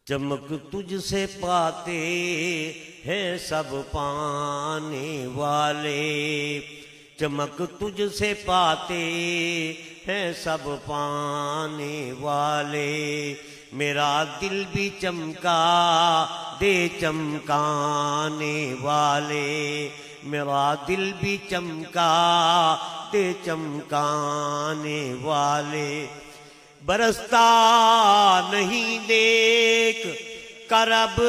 چمک تجھ سے پاتے ہیں سب پانے والے، چمک تجھ سے پاتے ہیں سب پانے والے، میرا دل بھی چمکا دے چمکانے والے، میرا دل بھی چمکا دے چمکانے والے، برستا نہیں دیکھ کرب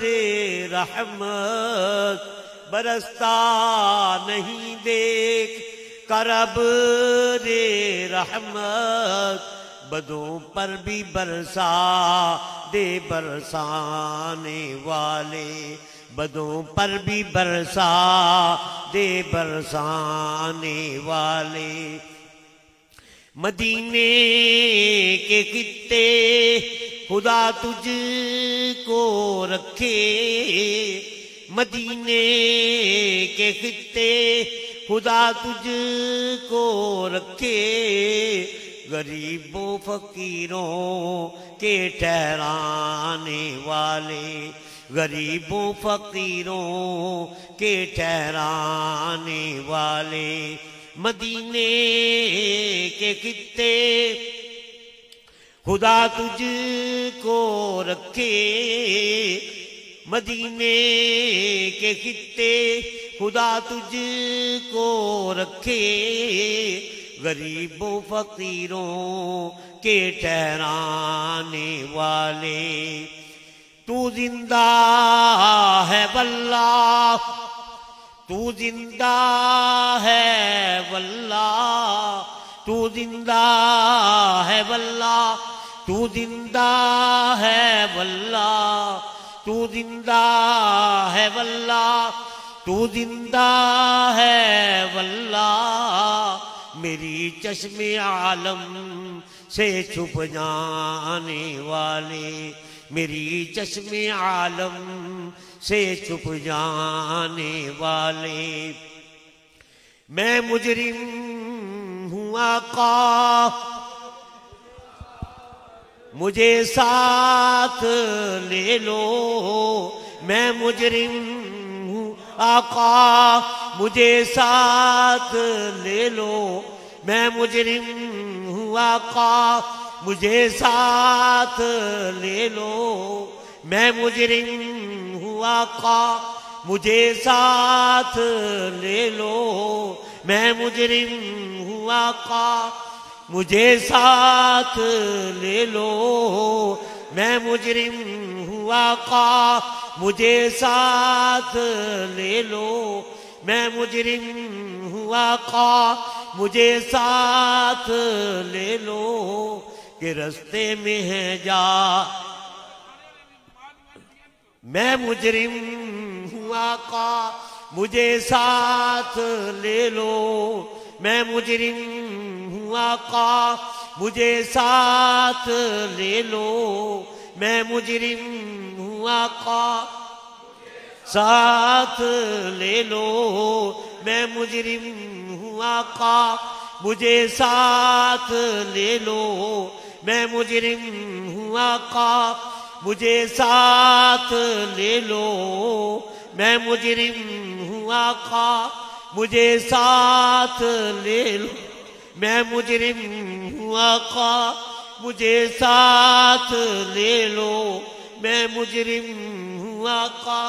رے رحمت، برستا نہیں دیکھ کرب رے رحمت، بدوں پر بھی برسا دے برسانے والے، بدوں پر بھی برسا دے برسانے والے، مدینے کے خطے خدا تجھ کو رکھے، مدینے کے خطے خدا تجھ کو رکھے، غریبوں فقیروں کے ٹھہرانے والے، غریبوں فقیروں کے ٹھہرانے والے، مدینے کے خطے خدا تجھ کو رکھے، مدینے کے خطے خدا تجھ کو رکھے، غریبوں فقیروں کے ٹھہرانے والے، تو زندہ ہے واللہ، تو زندہ ہے واللہ، تو زندہ ہے واللہ، تو زندہ ہے واللہ، تو زندہ ہے واللہ، تو زندہ ہے واللہ، میری چشم عالم سے چھپ جانے والے، میری چشم عالم سے چھپ جانے والے، میں مجرم ہوں آقا مجھے ساتھ لے لو، میں مجرم ہوں آقا مجھے ساتھ لے لو، میں مجرم ہوں آقا مجھے ساتھ لے لو، میں مجرم ہوں آقا مجھے ساتھ لے لو، میں مجرم ہوں آقا مجھے ساتھ لے لو، میں مجرم ہوں آقا مجھے ساتھ لے لو، میں مجرم ہوں آقا مجھے ساتھ لے لو، کہ رستے میں ہے جا، میں مجرم ہوں آقا مجھے ساتھ لے لو، میں مجرم ہوں آقا مجھے ساتھ لے لو، میں مجرم ہوں آقا ساتھ لے لو، میں مجرم ہوں آقا مجھے ساتھ لے لو، میں مجرم ہوں آقا مجھے ساتھ لے لو، میں مجرم ہوں آقا مجھے ساتھ لے لو، میں مجرم ہوں آقا مجھے ساتھ لے لو، میں مجرم ہوں آقا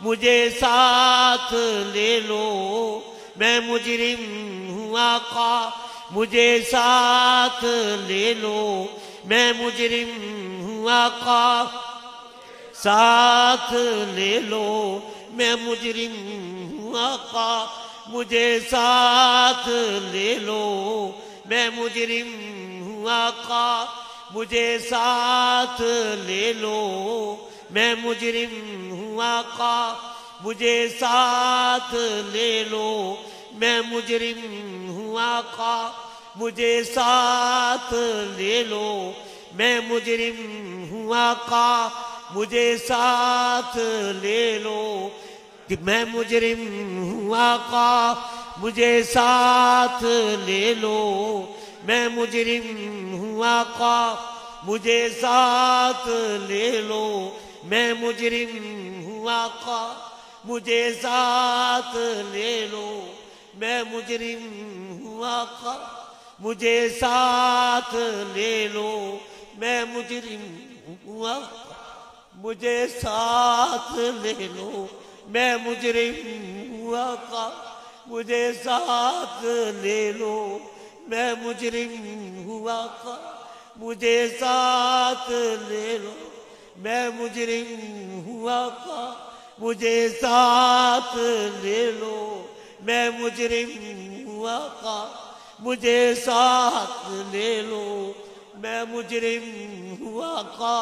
مجھے ساتھ لے لو، میں مجرم ہوں آقا مجھے ساتھ لے لو، میں مجرم ہوں آقا ساتھ لے لو، میں مجرم ہوں آقا مجھے ساتھ لے لو، میں مجرم ہوں آقا مجھے ساتھ لے لو، میں مجرم ہوں آقا مجھے ساتھ لے لو، میں مجرم ہوں آقا مجھے ساتھ لے لو، میں مجرم ہوں آقا مجھے ساتھ لے لو، کہ میں مجرم ہوں آقا مجھے ساتھ لے لو، میں مجرم ہوں آقا مجھے ساتھ لے لو میں مجرم ہوں آقا مجھے ساتھ لے لو میں مجرم ہوں آقا مجھے ساتھ لے لو میں مجرم ہوں آقا مجھے ساتھ لے لو میں مجرم ہوں آقا مجھے ساتھ لے لو میں مجرم ہوں آقا مجھے ساتھ لے لو میں مجرم ہوں آقا مجھے ساتھ لے لو میں مجرم ہوں آقا مجھے ساتھ لے لو میں مجرم ہوں آقا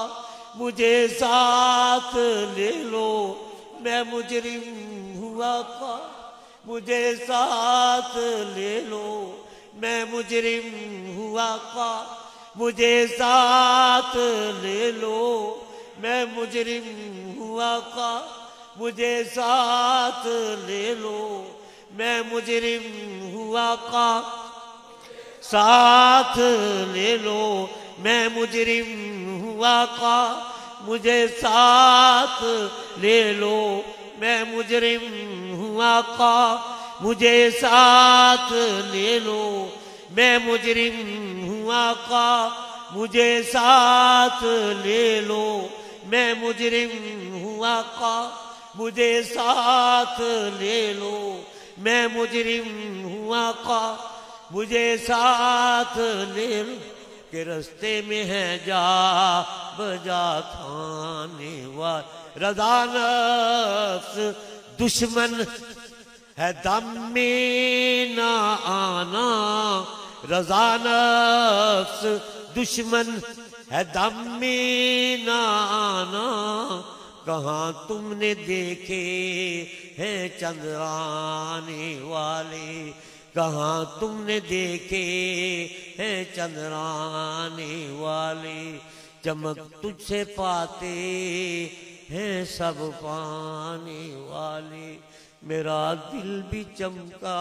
مجھے ساتھ لے لو میں مجرم ہوں آقا مجھے ساتھ لے لو میں مجرم ہوں آقا مجھے ساتھ لے لو میں مجرم ہوں آقا مجھے ساتھ لے لو میں مجرم ہوں آقا ساتھ لے لو میں مجرم ہوں آقا مجھے ساتھ لے لو میں مجرم ہوں آقا مجھے ساتھ لے لو میں مجرم ہوں آقا مجھے ساتھ لے لو میں مجرم ہوں آقا مجھے ساتھ لے لو میں مجرم ہوں آقا مجھے ساتھ لے لو کہ رستے میں ہے جا بجا تھانے وال رضا نفس دشمن ہے دم میں نہ آنا رضا نفس دشمن ہے دم میں نہ آنا کہاں تم نے دیکھے ہیں چندرانے والے کہاں تم نے دیکھے ہیں چندرانے والے چمک تجھ سے پاتے ہیں سب پانے والے میرا دل بھی چمکا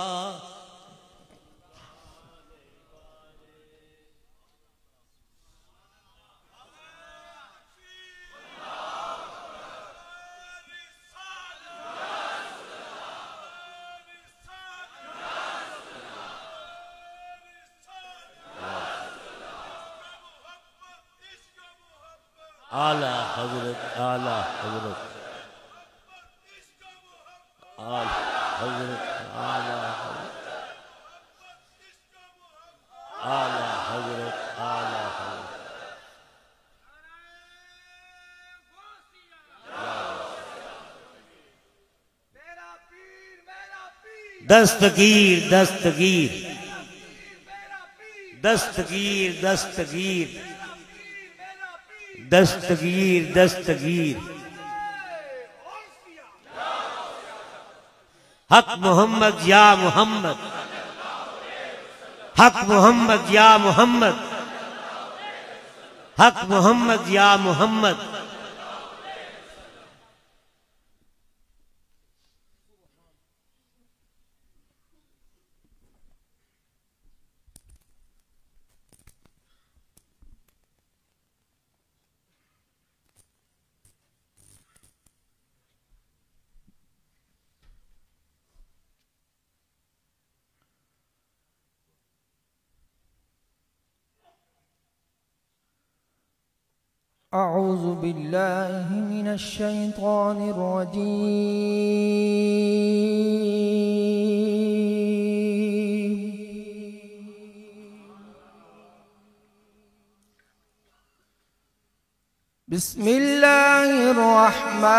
اعلیٰ حضرت اعلیٰ حضرت اعلیٰ حضرت اعلیٰ حضرت اعلیٰ حضرت اعلیٰ حضرت دستگیر دستگیر دستگیر دستگیر دستگیر دستگیر حق محمد یا محمد حق محمد یا محمد حق محمد یا محمد أعوذ بالله من الشيطان الرجيم بسم الله الرحمن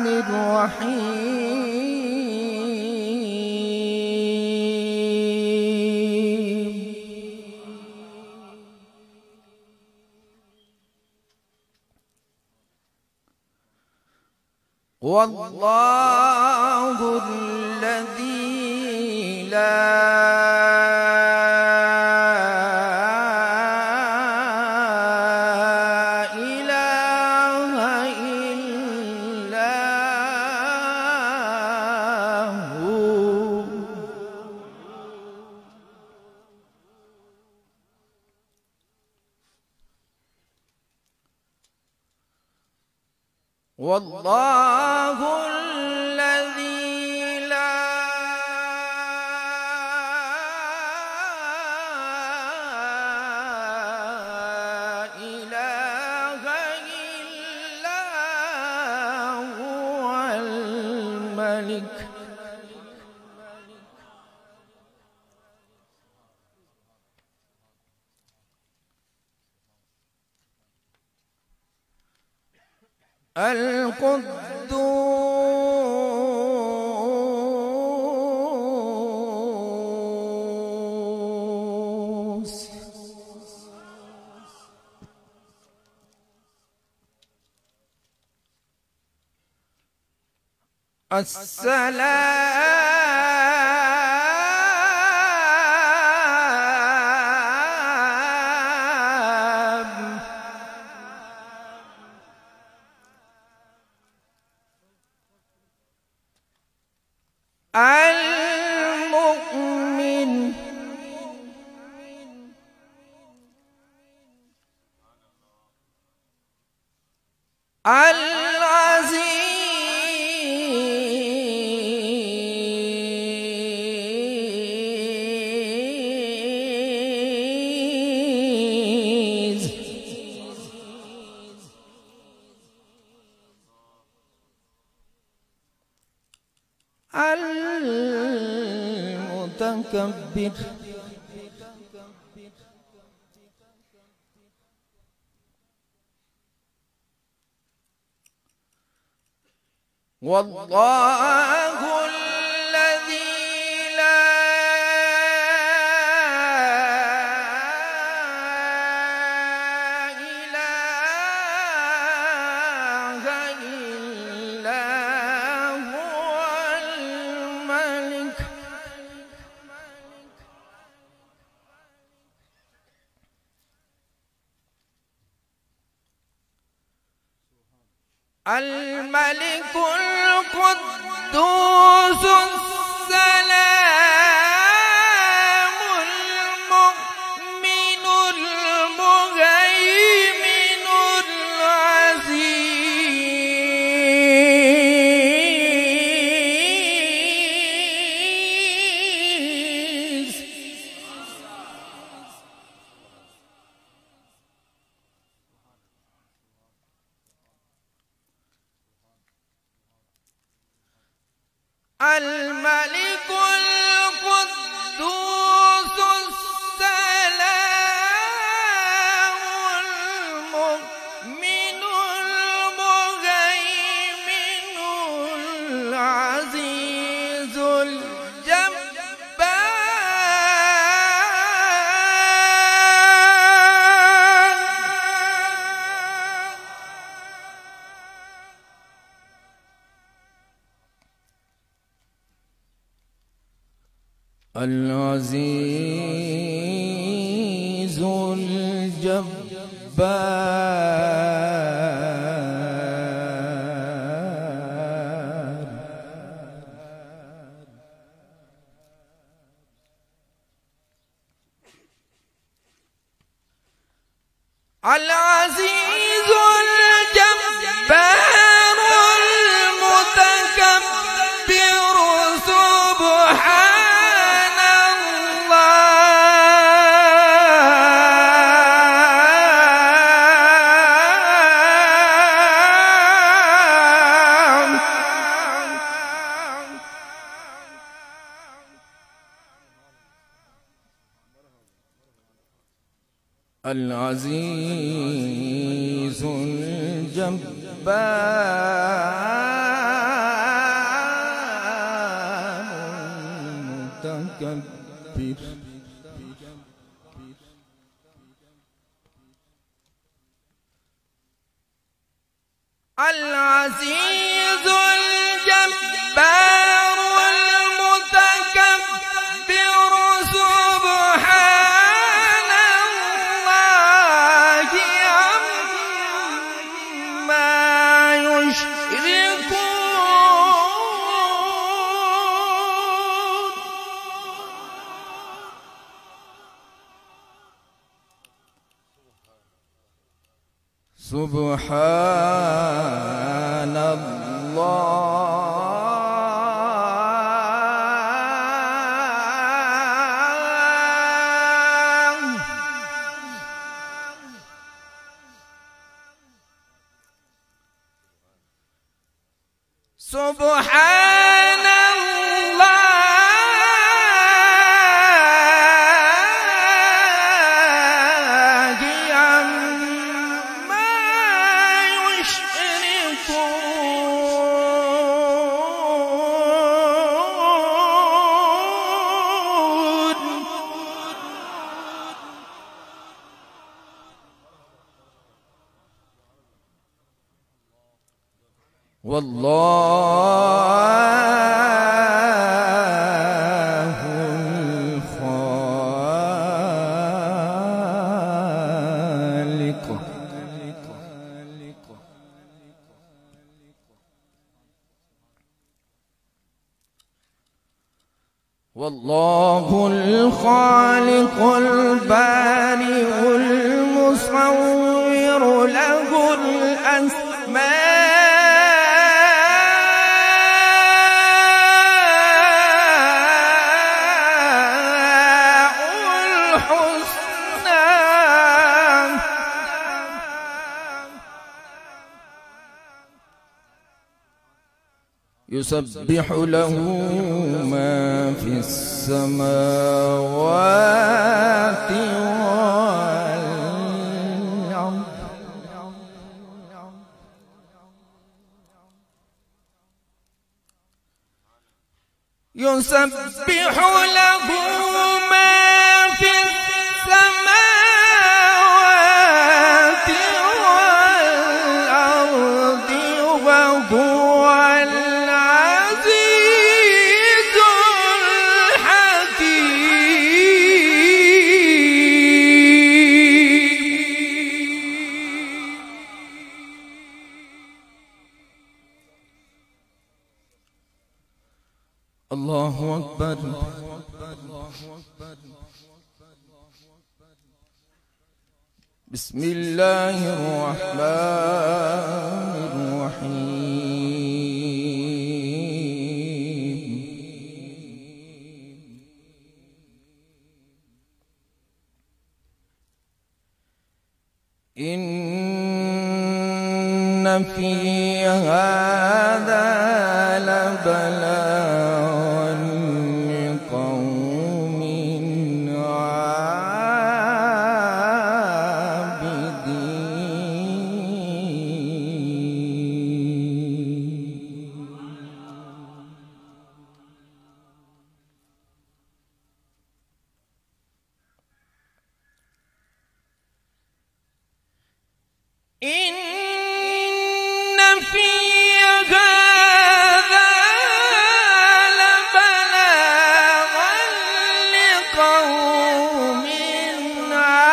الرحيم والله الذي لا والله الذي لا إله إلا هو الملك القدوس السلام المؤمن العزيز المتكبر والله الذي لا إله إلا هو الملك الملك القدوس السلام المؤمن المهيمن العزيز الملك القدوس السلام المؤمن المهيمن العزيز العزيز الجبار العزيز الجبار المتكبر سبحان العزيز الجبار المتكبر العزيز الجبار المتكبر سبحان الله عما يشركون سبحان سبحان الله سبحان الله عما يشركون والله الخالق والله الخالق البارئ المصور له يسبح له ما في السماوات والأرض يسبح له ما في السماوات والأرض وهو العزيز الحكيم. الله أكبر. بسم الله الرحمن الرحيم. إن في هذا لبلاغا لقوم عابدين. إن في هذا لبلاغا لقوم عابدين.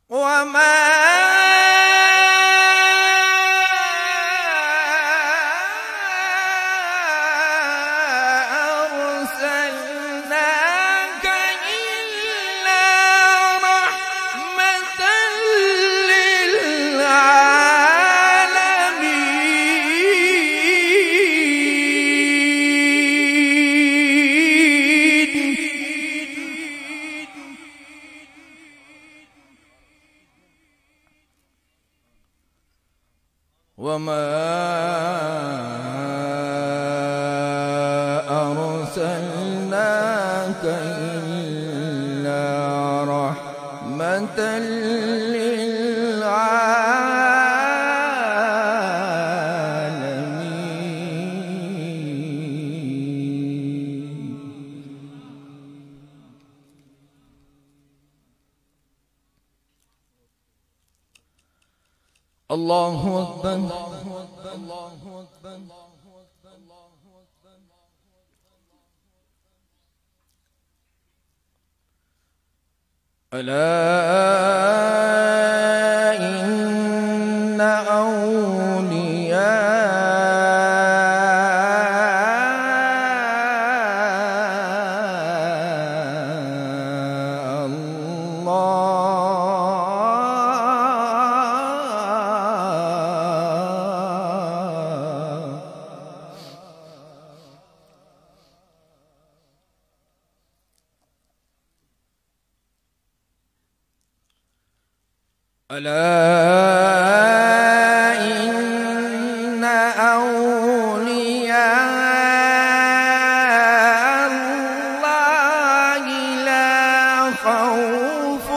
وما أرسلناك إلا رحمة للعالمين. وما أرسلناك إلا رحمة للعالمين. الله أكبر. ألا إن أولياء الله لا خوف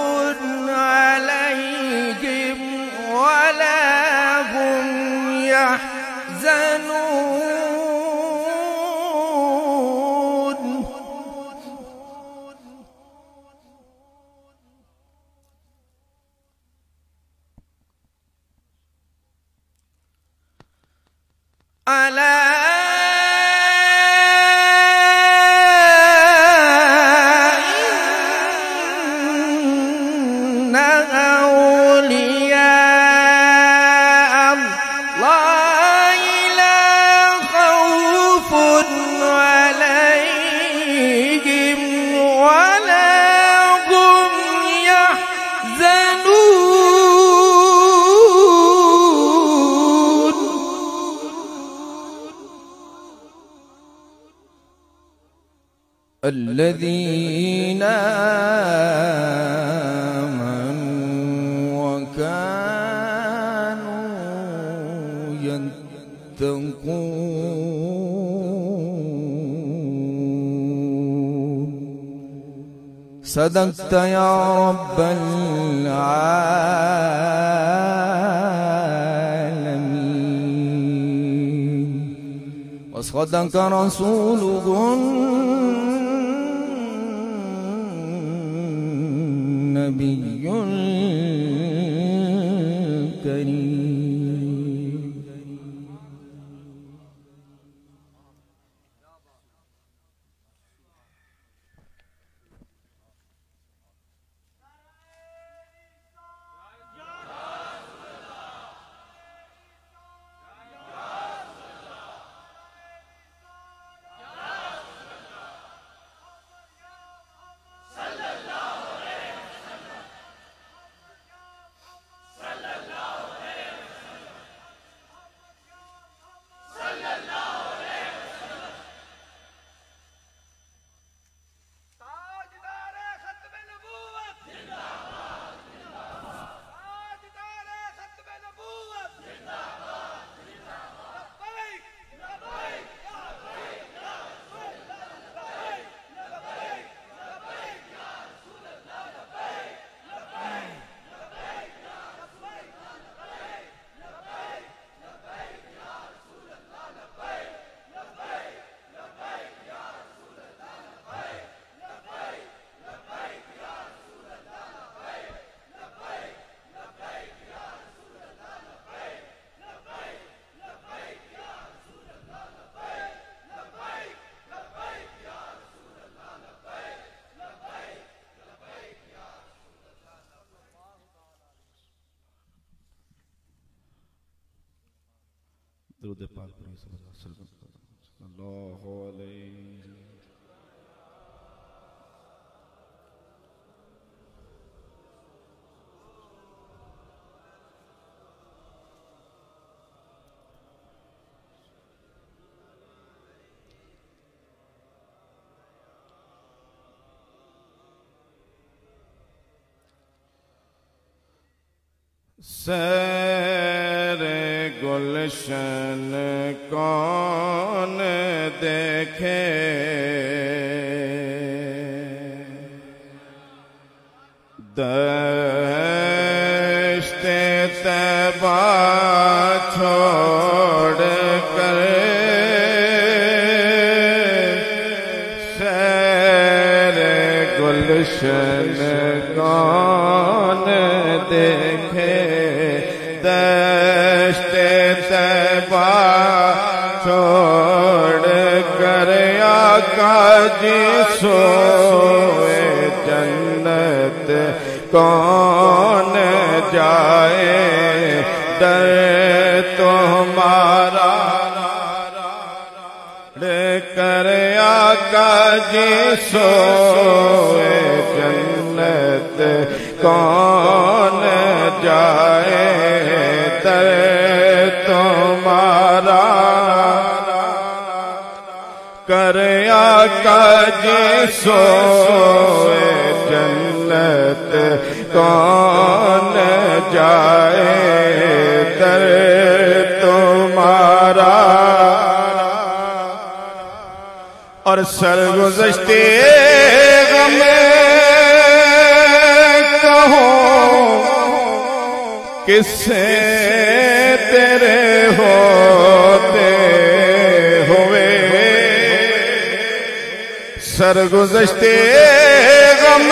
عليهم ولا هم يحزنون ألا إن أولياء الله لا خوف عليهم ولا هم يحزنون الذين آمنوا وكانوا يتقون صدقت يا رب العالمين وصدق رسوله النبي الكريم درود پاک پر صلی اللہ علیہ سیر گلشن کون دیکھے دشت طیبہ چھوڑ کر سیر گلشن کون دیکھے دشت طیبہ چھوڑ کر آقا جی سوئے جنت کون جائے در تمہارا کر آقا جی سوئے جنت کون جائے در تمہارا کر آقا جی سوئے جنت کون جائے در تمہارا اور سرگزشتے غم کہو کس سے تیرے ہوتے ہوئے سرگزشتے غم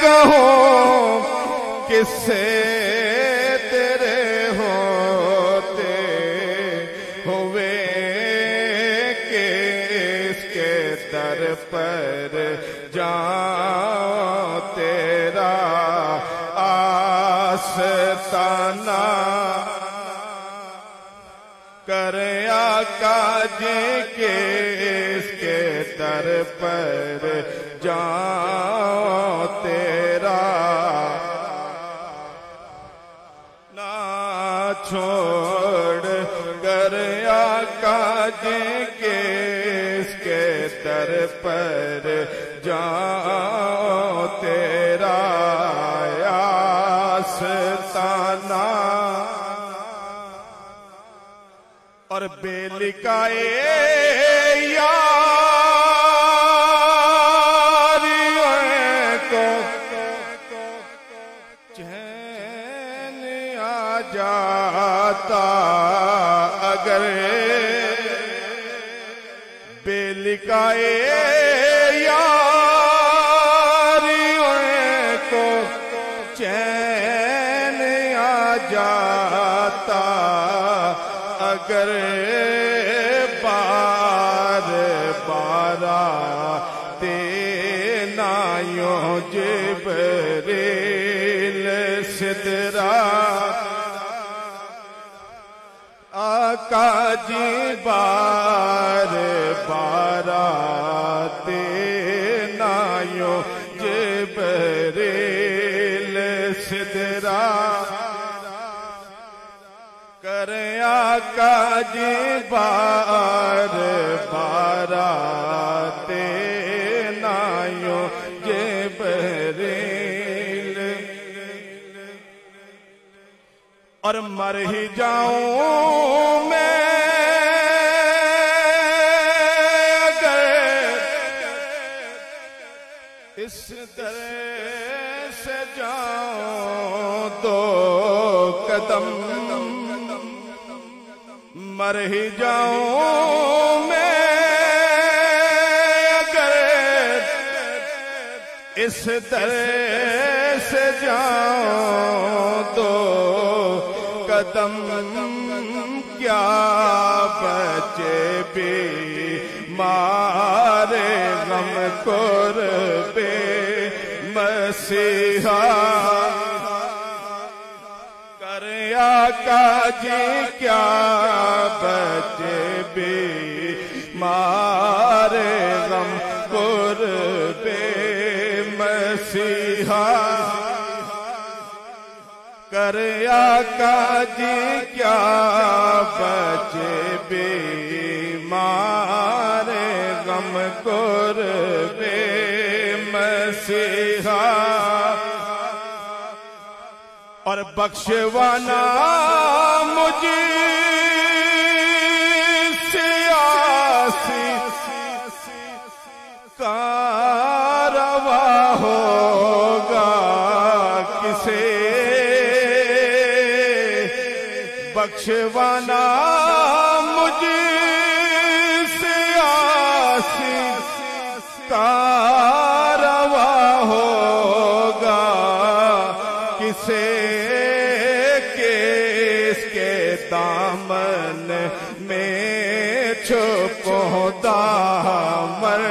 کہو کس سے تیرے ہوتے ہوئے کس کے در پر جاؤ تیرا آستانہ کر آقا جی کس کے در پر جاؤ تیرا نہ چھوڑ کر آقا جی کس کے در پر جاؤ تیرا آستانہ اور بے لکھائے یاریوں کو چین آ جاتا اگر بے لکھائے یاریوں کو چین آ جاتا اگر بار بارا دینا یوں جبریل سترا آقا جی بار بارا دینا یوں جبریل سترا کر آقا جی بار بارا دینا یوں جبریل اور مر ہی جاؤں میں اگر اس در سے جاؤں دو قدم مر ہی جاؤں میں اگر اس در سے جاؤں دو قدم کیا بچے بھی مارے غم قربے مسیحا کر آقا جی کیا بچے بھی مارے غم قربے مسیحا کر آقا جی کیا بچے بھی مارے غم قربے مسیحا اور بخشوانا مجھے سیاسی کا روا ہوگا کسے بخشوانا مجھے سیاسی کا روا ہوگا کسے کس کے دامن میں چھپوں دامن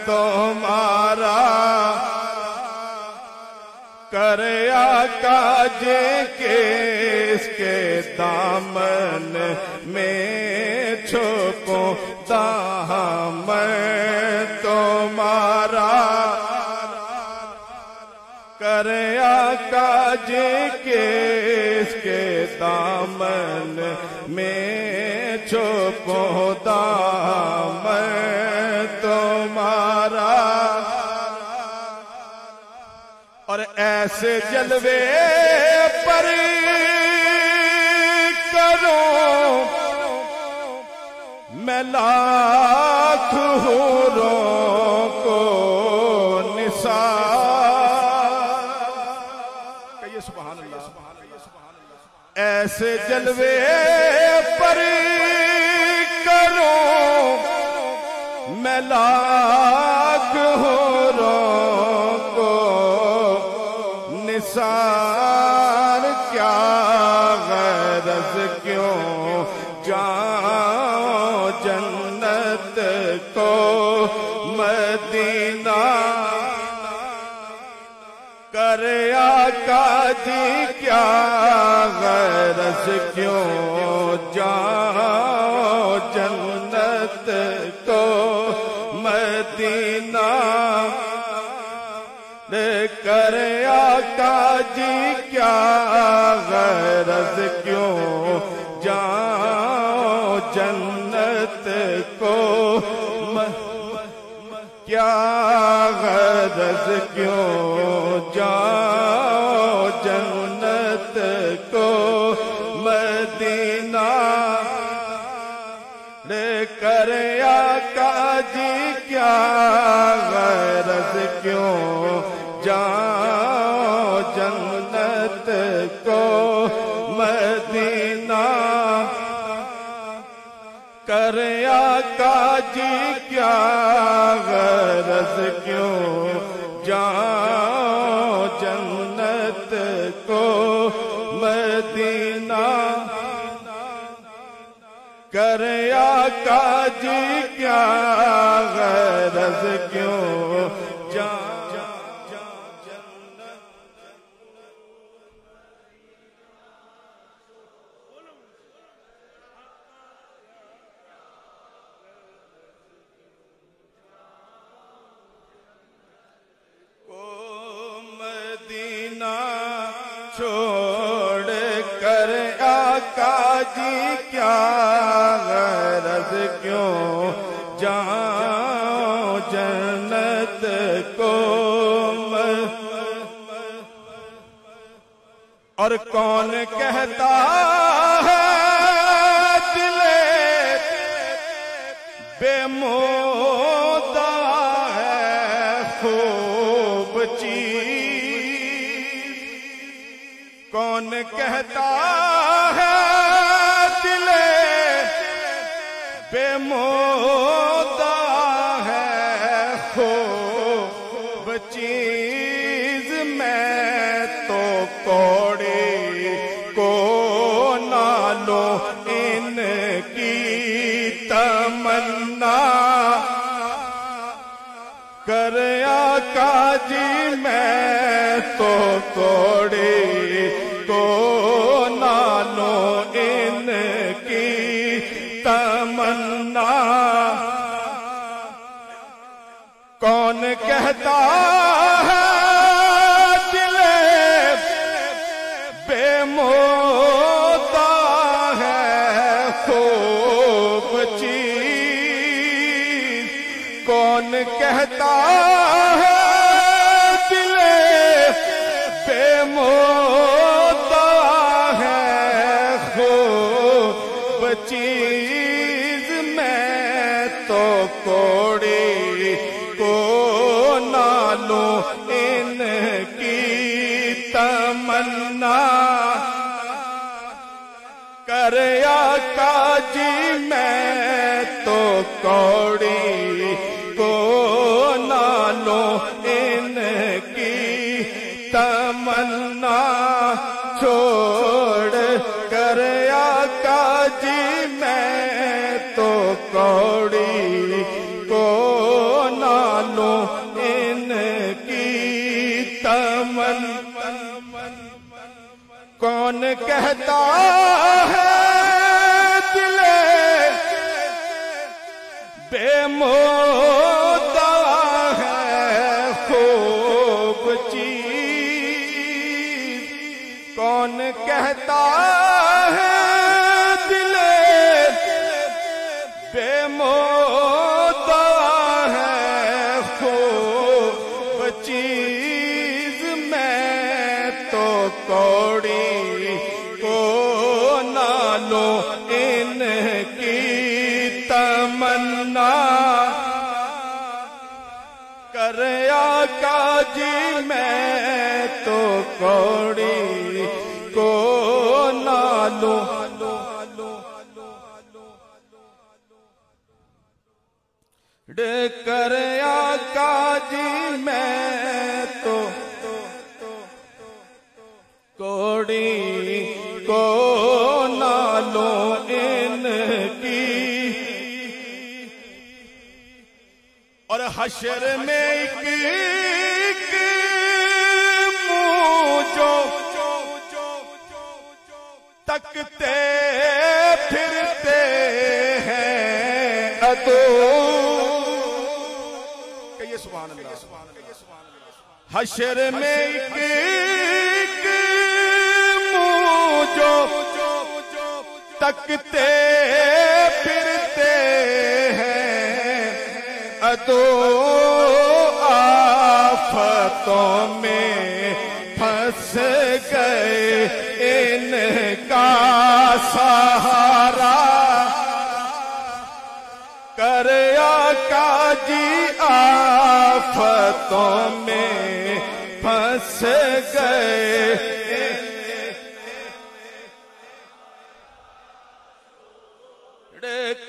تمہارا کر آقا جی کے اس کے دامن میں چھپوں دامن تمہارا کر آقا جی کے اس کے دامن میں چھپوں دامن تمہارا اور ایسے جلوے پر کروں میں لاکھ حوروں کو نثار کہیے سبحان اللہ ایسے جلوے پر کروں میں لاکھ حوروں کو نثار کیا غرض کیوں جاؤں جنت کو مدینہ کر آقا جی کیا غرض کیوں جاؤں جنت کو مدینہ کر آقا جی کیا غرض کیوں جاؤں جنت کو کیا غرض کیوں جاؤں جنت کو مدینہ کر آقا جی کیا غرض کیوں جاؤں جنت کو مدینہ کر آقا جی کیا غرض کیوں جاؤں جنت کو مدینہ کر آقا جی کیا غرض کیوں چھوڑ کر آقا جی کیا غرض کیوں جاؤں جنت کو اور کون کہتا ہے دل بے مودا ہے خوب چیز کون کہتا ہے دل بے مودا ہے خوب چیز میں تو کوڑی کو نہ لو ان کی تمنا کر آقا جی میں تو کوڑی کو نہ لو ان کی تمنا کون کہتا ہے دل بے مودا ہے خوب چیز کون کہتا ہے دل بے مودا ہے خوب چیز میں تو کوڑی کو نہ لوں ان کی تمنا کر آقا جی میں تو کوڑی کو نہ لوں ان کی تمنا چھوڑ کر آقا جی میں تو کوڑی کو نہ لوں ان کی تمنا کون کہتا ہے دل بے مدعا ہے خوب چیز، کون کہتا ہے دل بے مدعا ہے خوب چیز، میں تو کوڑی کو نہ لوں ان کی تمنا، کر آقا جی میں تو کوڑی کو نہ لوں، کر آقا جی میں تو کوڑی کو نہ لوں ان کی، اور حشر میں ایک منہ جو تکتے پھرتے ہیں ادو، کہیے سبحان اللہ، حشر میں ایک منہ جو تکتے پھرتے ہیں ادو، آفتوں میں پھنس گئے ان کا سہارا، کر آقا جی آفتوں میں پھنس گئے،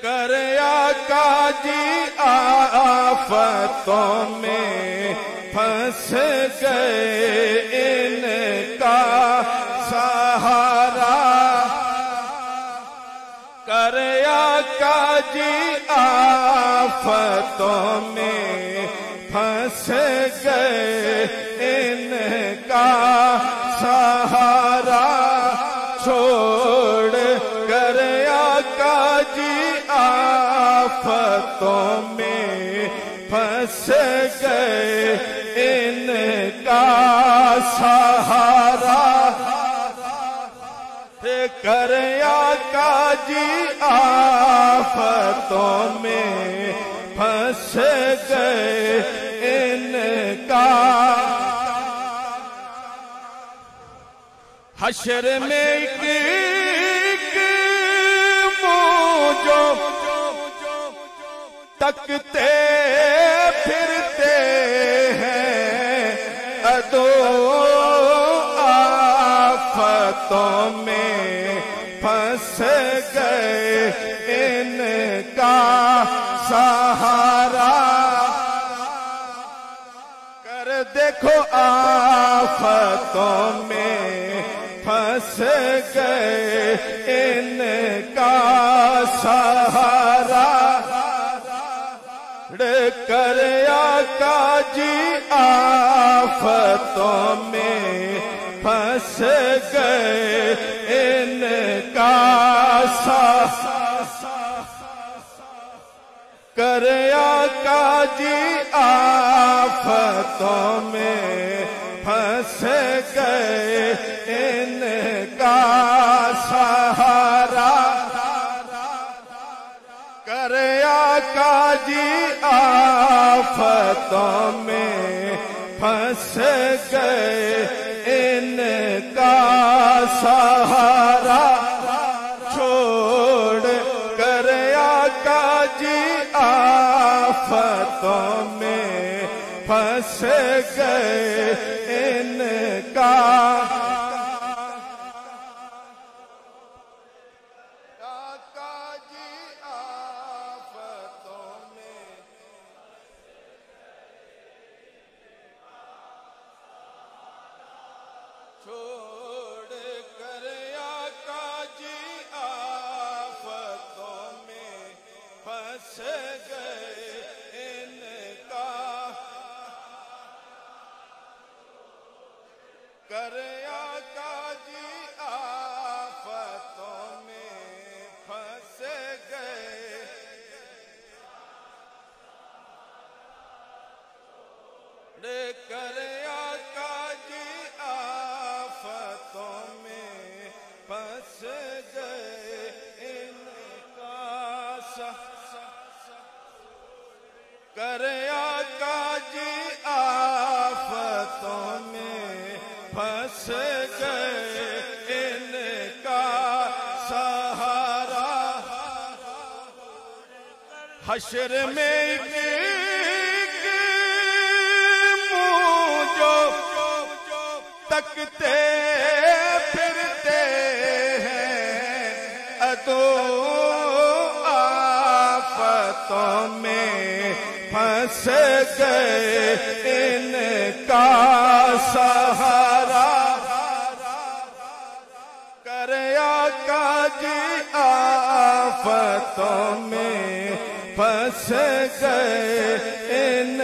کر آقا جی آفتوں میں پھنس گئے ان کا سہارا، کر آقا جی آفتوں میں پھنس گئے ان کا سہارا، چھوڑ کر آقا جی آفتوں میں پھنس گئے ان کا سہارا، کر آقا جی آفتوں میں پھنس گئے ان کا، حشر میں ایک منہ جو تکتے پھرتے ہیں ادو، آفتوں میں پھنس گئے ان کا سہارا، کر دیکھو آفتوں میں پھنس گئے ان کا سہارا، کر آقا جی آفتوں میں پھنس گئے ان کا سہارا، کر آقا جی آفتوں میں پھنس گئے ان کا سہارا، کر آقا جی آفتوں میں پھنس گئے ان کا سہارا، چھوڑ کر آقا جی آفتوں میں پھنس گئے ان کا، چھوڑ کر آقا جی آفتوں میں پھنس گئے ان کا، کر آقا جی کر آقا جی آفتوں میں پھنس گئے ان کا کر آقا جی آفتوں میں پھنس گئے ان کا سہارا حشر میں تکتے پھرتے ہیں ادو آفتوں میں پھنس گئے ان کا سہارا کر آقا جی آفتوں میں پھنس گئے ان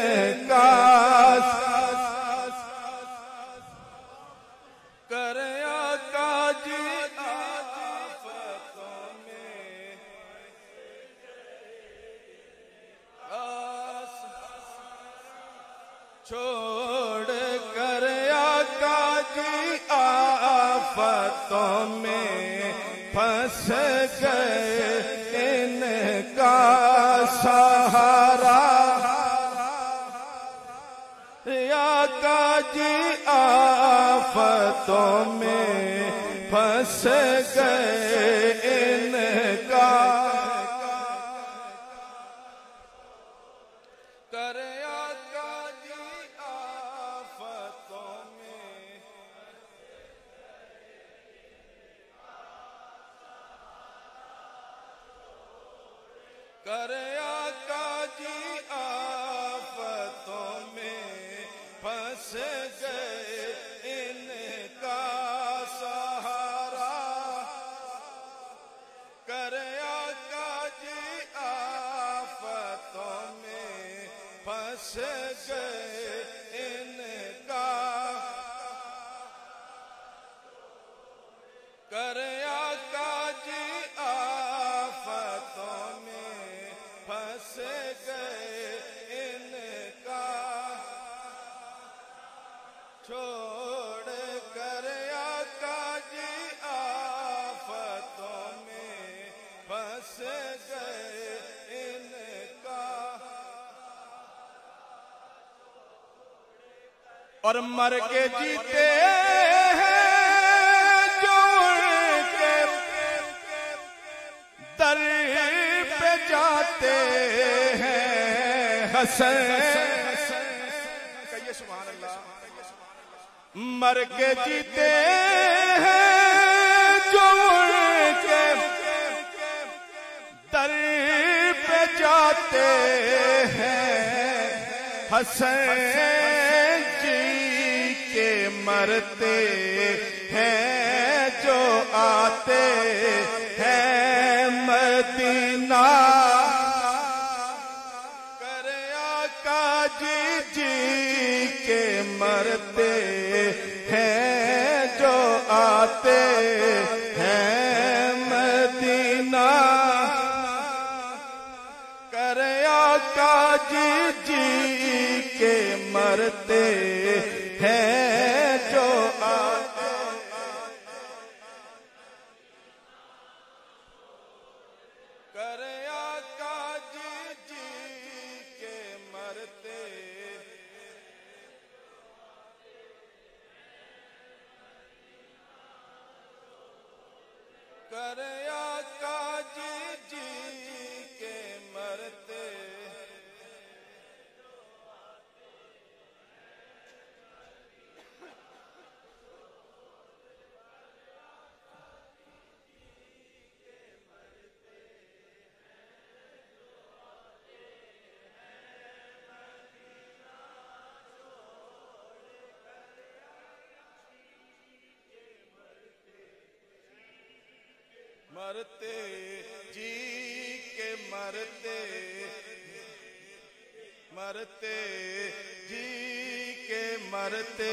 کا کر آقا جی آفتوں میں چھوڑ کر آقا جی آفتوں میں پھنس گئے ان کا سہارا آقا جی آفتوں میں پھنس گئے ان کا کر آقا جی آفتوں میں کر آقا جی آفتوں میں پھنس گئے ان کا سہارا کر آقا جی آفتوں میں پھنس گئے ان کا کر آقا جی آفتوں میں پھنس گئے ان کا چھوڑ کر آقا جی آفتوں میں پھنس گئے ان کا اور مر کے جیتے ہیں جو ان کے در پہ جاتے ہیں حسین کہیے سبحان اللہ مر کے جیتے ہیں جو ان کے در پہ جاتے ہیں حسین جی کے مرتے ہیں جو آتے ہیں مدینہ کر آقا جی جی کے مرتے ہیں جو آتے ہیں مدینہ کر آقا جی جی کے مرتے ہیں جو آتے کر آقا جی جی کے مرتے کر آقا جی جی کے مرتے مرتے جی کے مرتے مرتے جی کے مرتے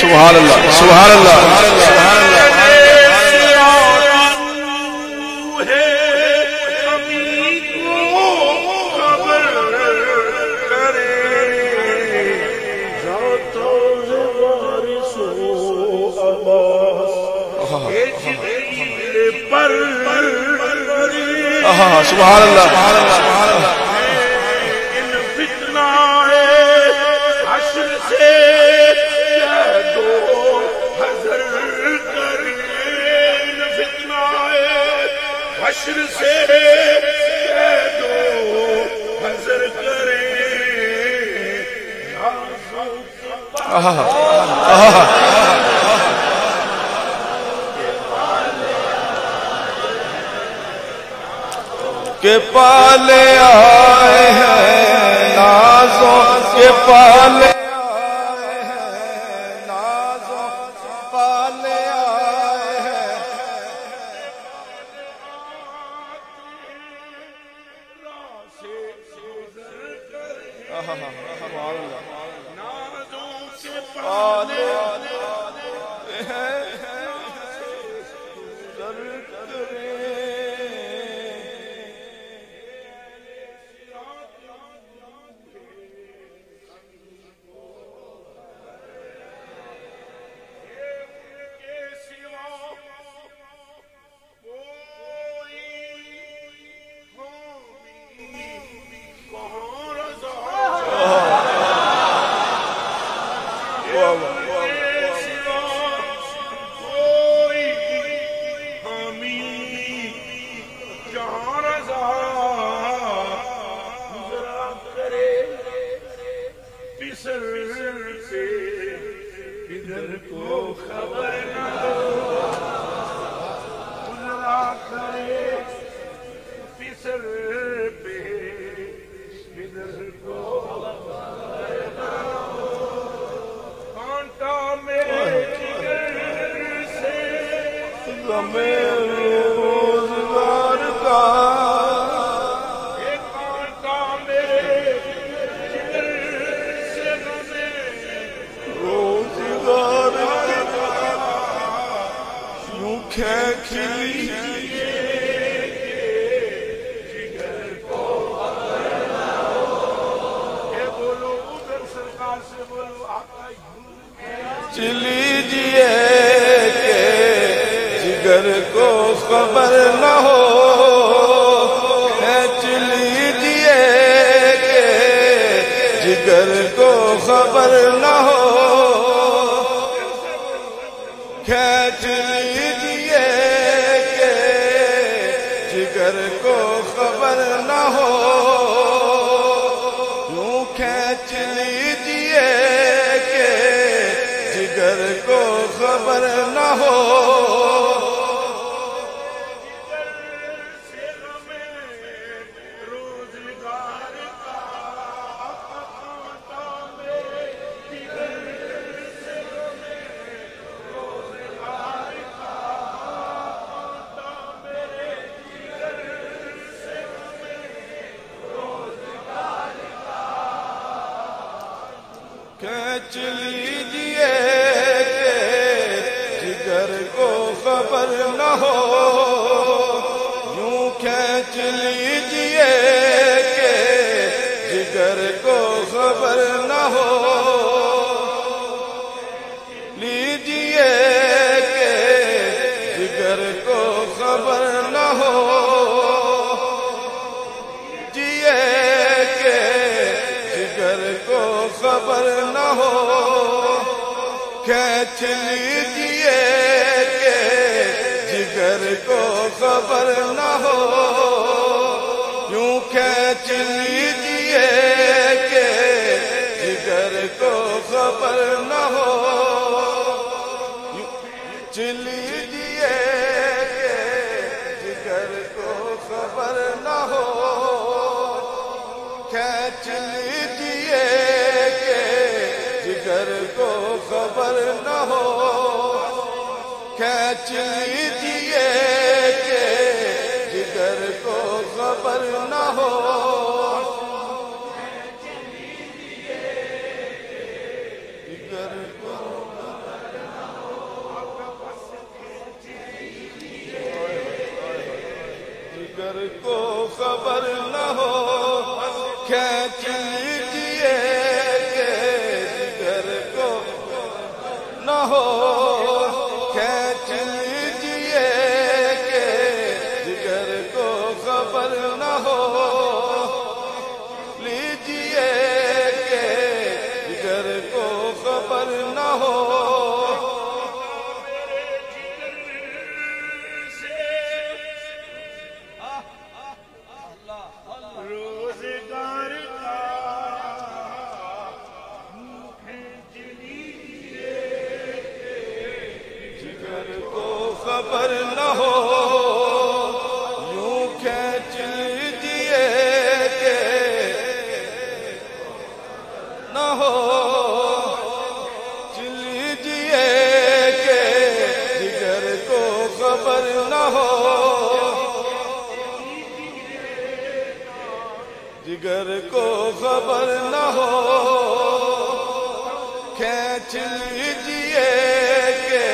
سبحان اللہ سبحان اللہ سبحان اللہ سبحان اللہ سبحان اللہ سبحان اللہ حشر سے دو حضر کریں کے پالے آئے ہیں نازوں کے پالے آئے ہیں نازوں پالے آئے ہیں پالے روزگار کا روزگار یوں کھیلی چلی جیے جگر کو خبر نہ ہو چل لیجیے کہ جگر کو خبر نہ ہو کھینچ لیجیے کہ جگر کو خبر نہ ہو یوں کھینچ لیجیے کہ جگر کو خبر نہ ہو کھینچ لیجیے کہ جگر کو خبر نہ ہو یوں کھینچ لیجیے کہ جگر کو خبر نہ ہو کھینچ لیجئے کہ جگر کو خبر نہ ہو یوں کھینچ لیجئے کہ جگر کو خبر نہ ہو لیجئے کہ جگر کو خبر نہ ہو کھینچ لیجئے کہ جگر کو خبر نہ ہو کھینچ لیجئے کہ جگر کو خبر نہ ہو جگر کو خبر نہ ہو کھینچ لیجئے کہ جگر کو نہ ہو کھینچ لیجئے کہ جگر کو خبر نہ ہو لیجئے کہ جگر کو خبر نہ ہو خبر نہ ہو یوں کھینچ لیجئے کہ نہ ہو لیجئے کہ جگر کو خبر نہ ہو جگر کو خبر نہ ہو کھینچ لیجئے کہ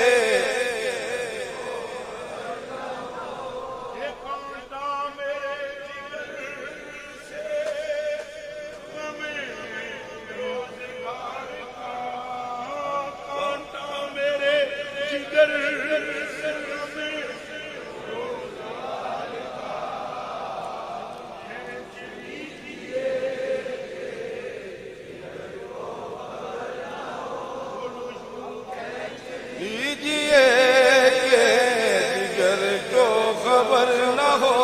لیجئے کہ جگر کو خبر نہ ہو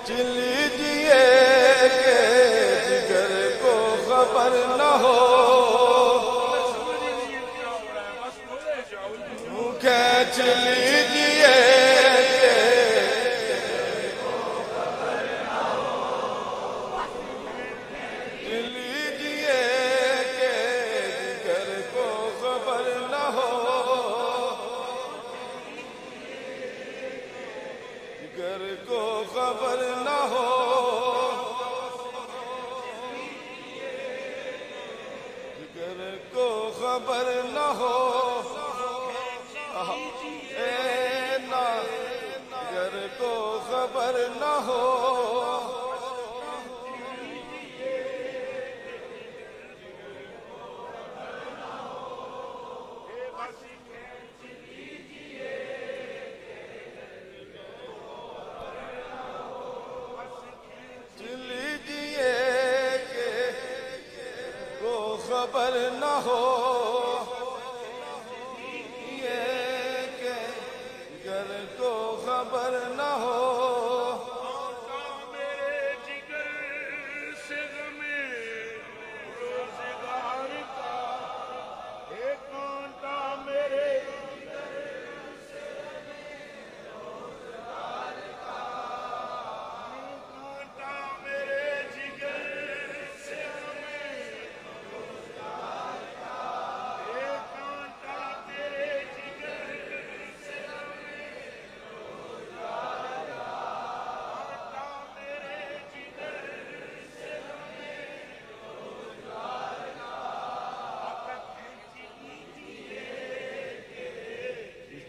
لیجئے کہ جگر کو خبر نہ ہو کھینچ لیجئے کہ لیجئے کہ جگر کو خبر نہ ہو جگر کو خبر نہ ہو جگر کو خبر نہ ہو جگر کو خبر نہ ہو لیجئے کہ کو خبر نہ ہو جگر کو خبر نہ ہو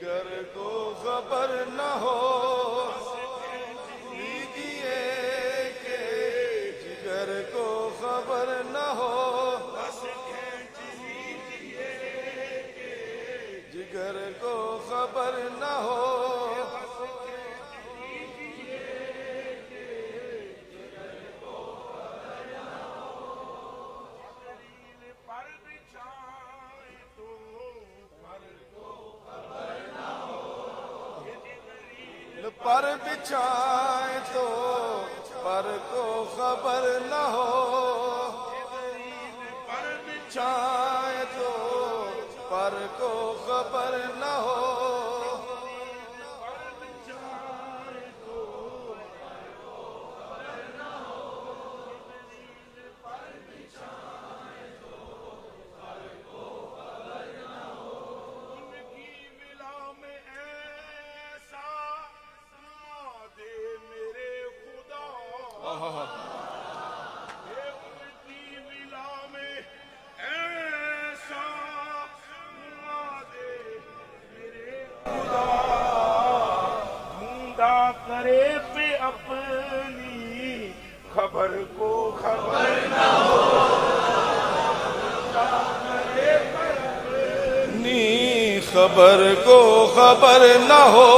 جگر کو خبر نہ ہو لیجئے کہ جگر کو خبر نہ ہو جگر کو خبر نہ ہو پر بچھائیں تو پر کو خبر نہ ہو، پر بچھائیں تو پر کو خبر نہ ہو، کرے پہ اپنی خبر کو خبر نہ ہو، کرے پہ اپنی خبر کو خبر نہ ہو،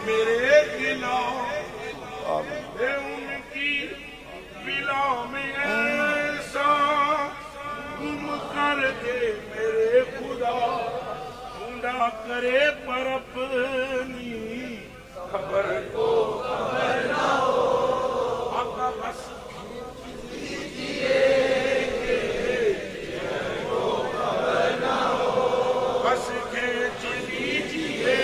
میرے خلاف ان کی بلا میں ایسا گم کر دے میرے خدا، ڈھونڈا کرے پر اپنی خبر کو خبر نہ ہو، آقا بس بس کھینچ لیجیے،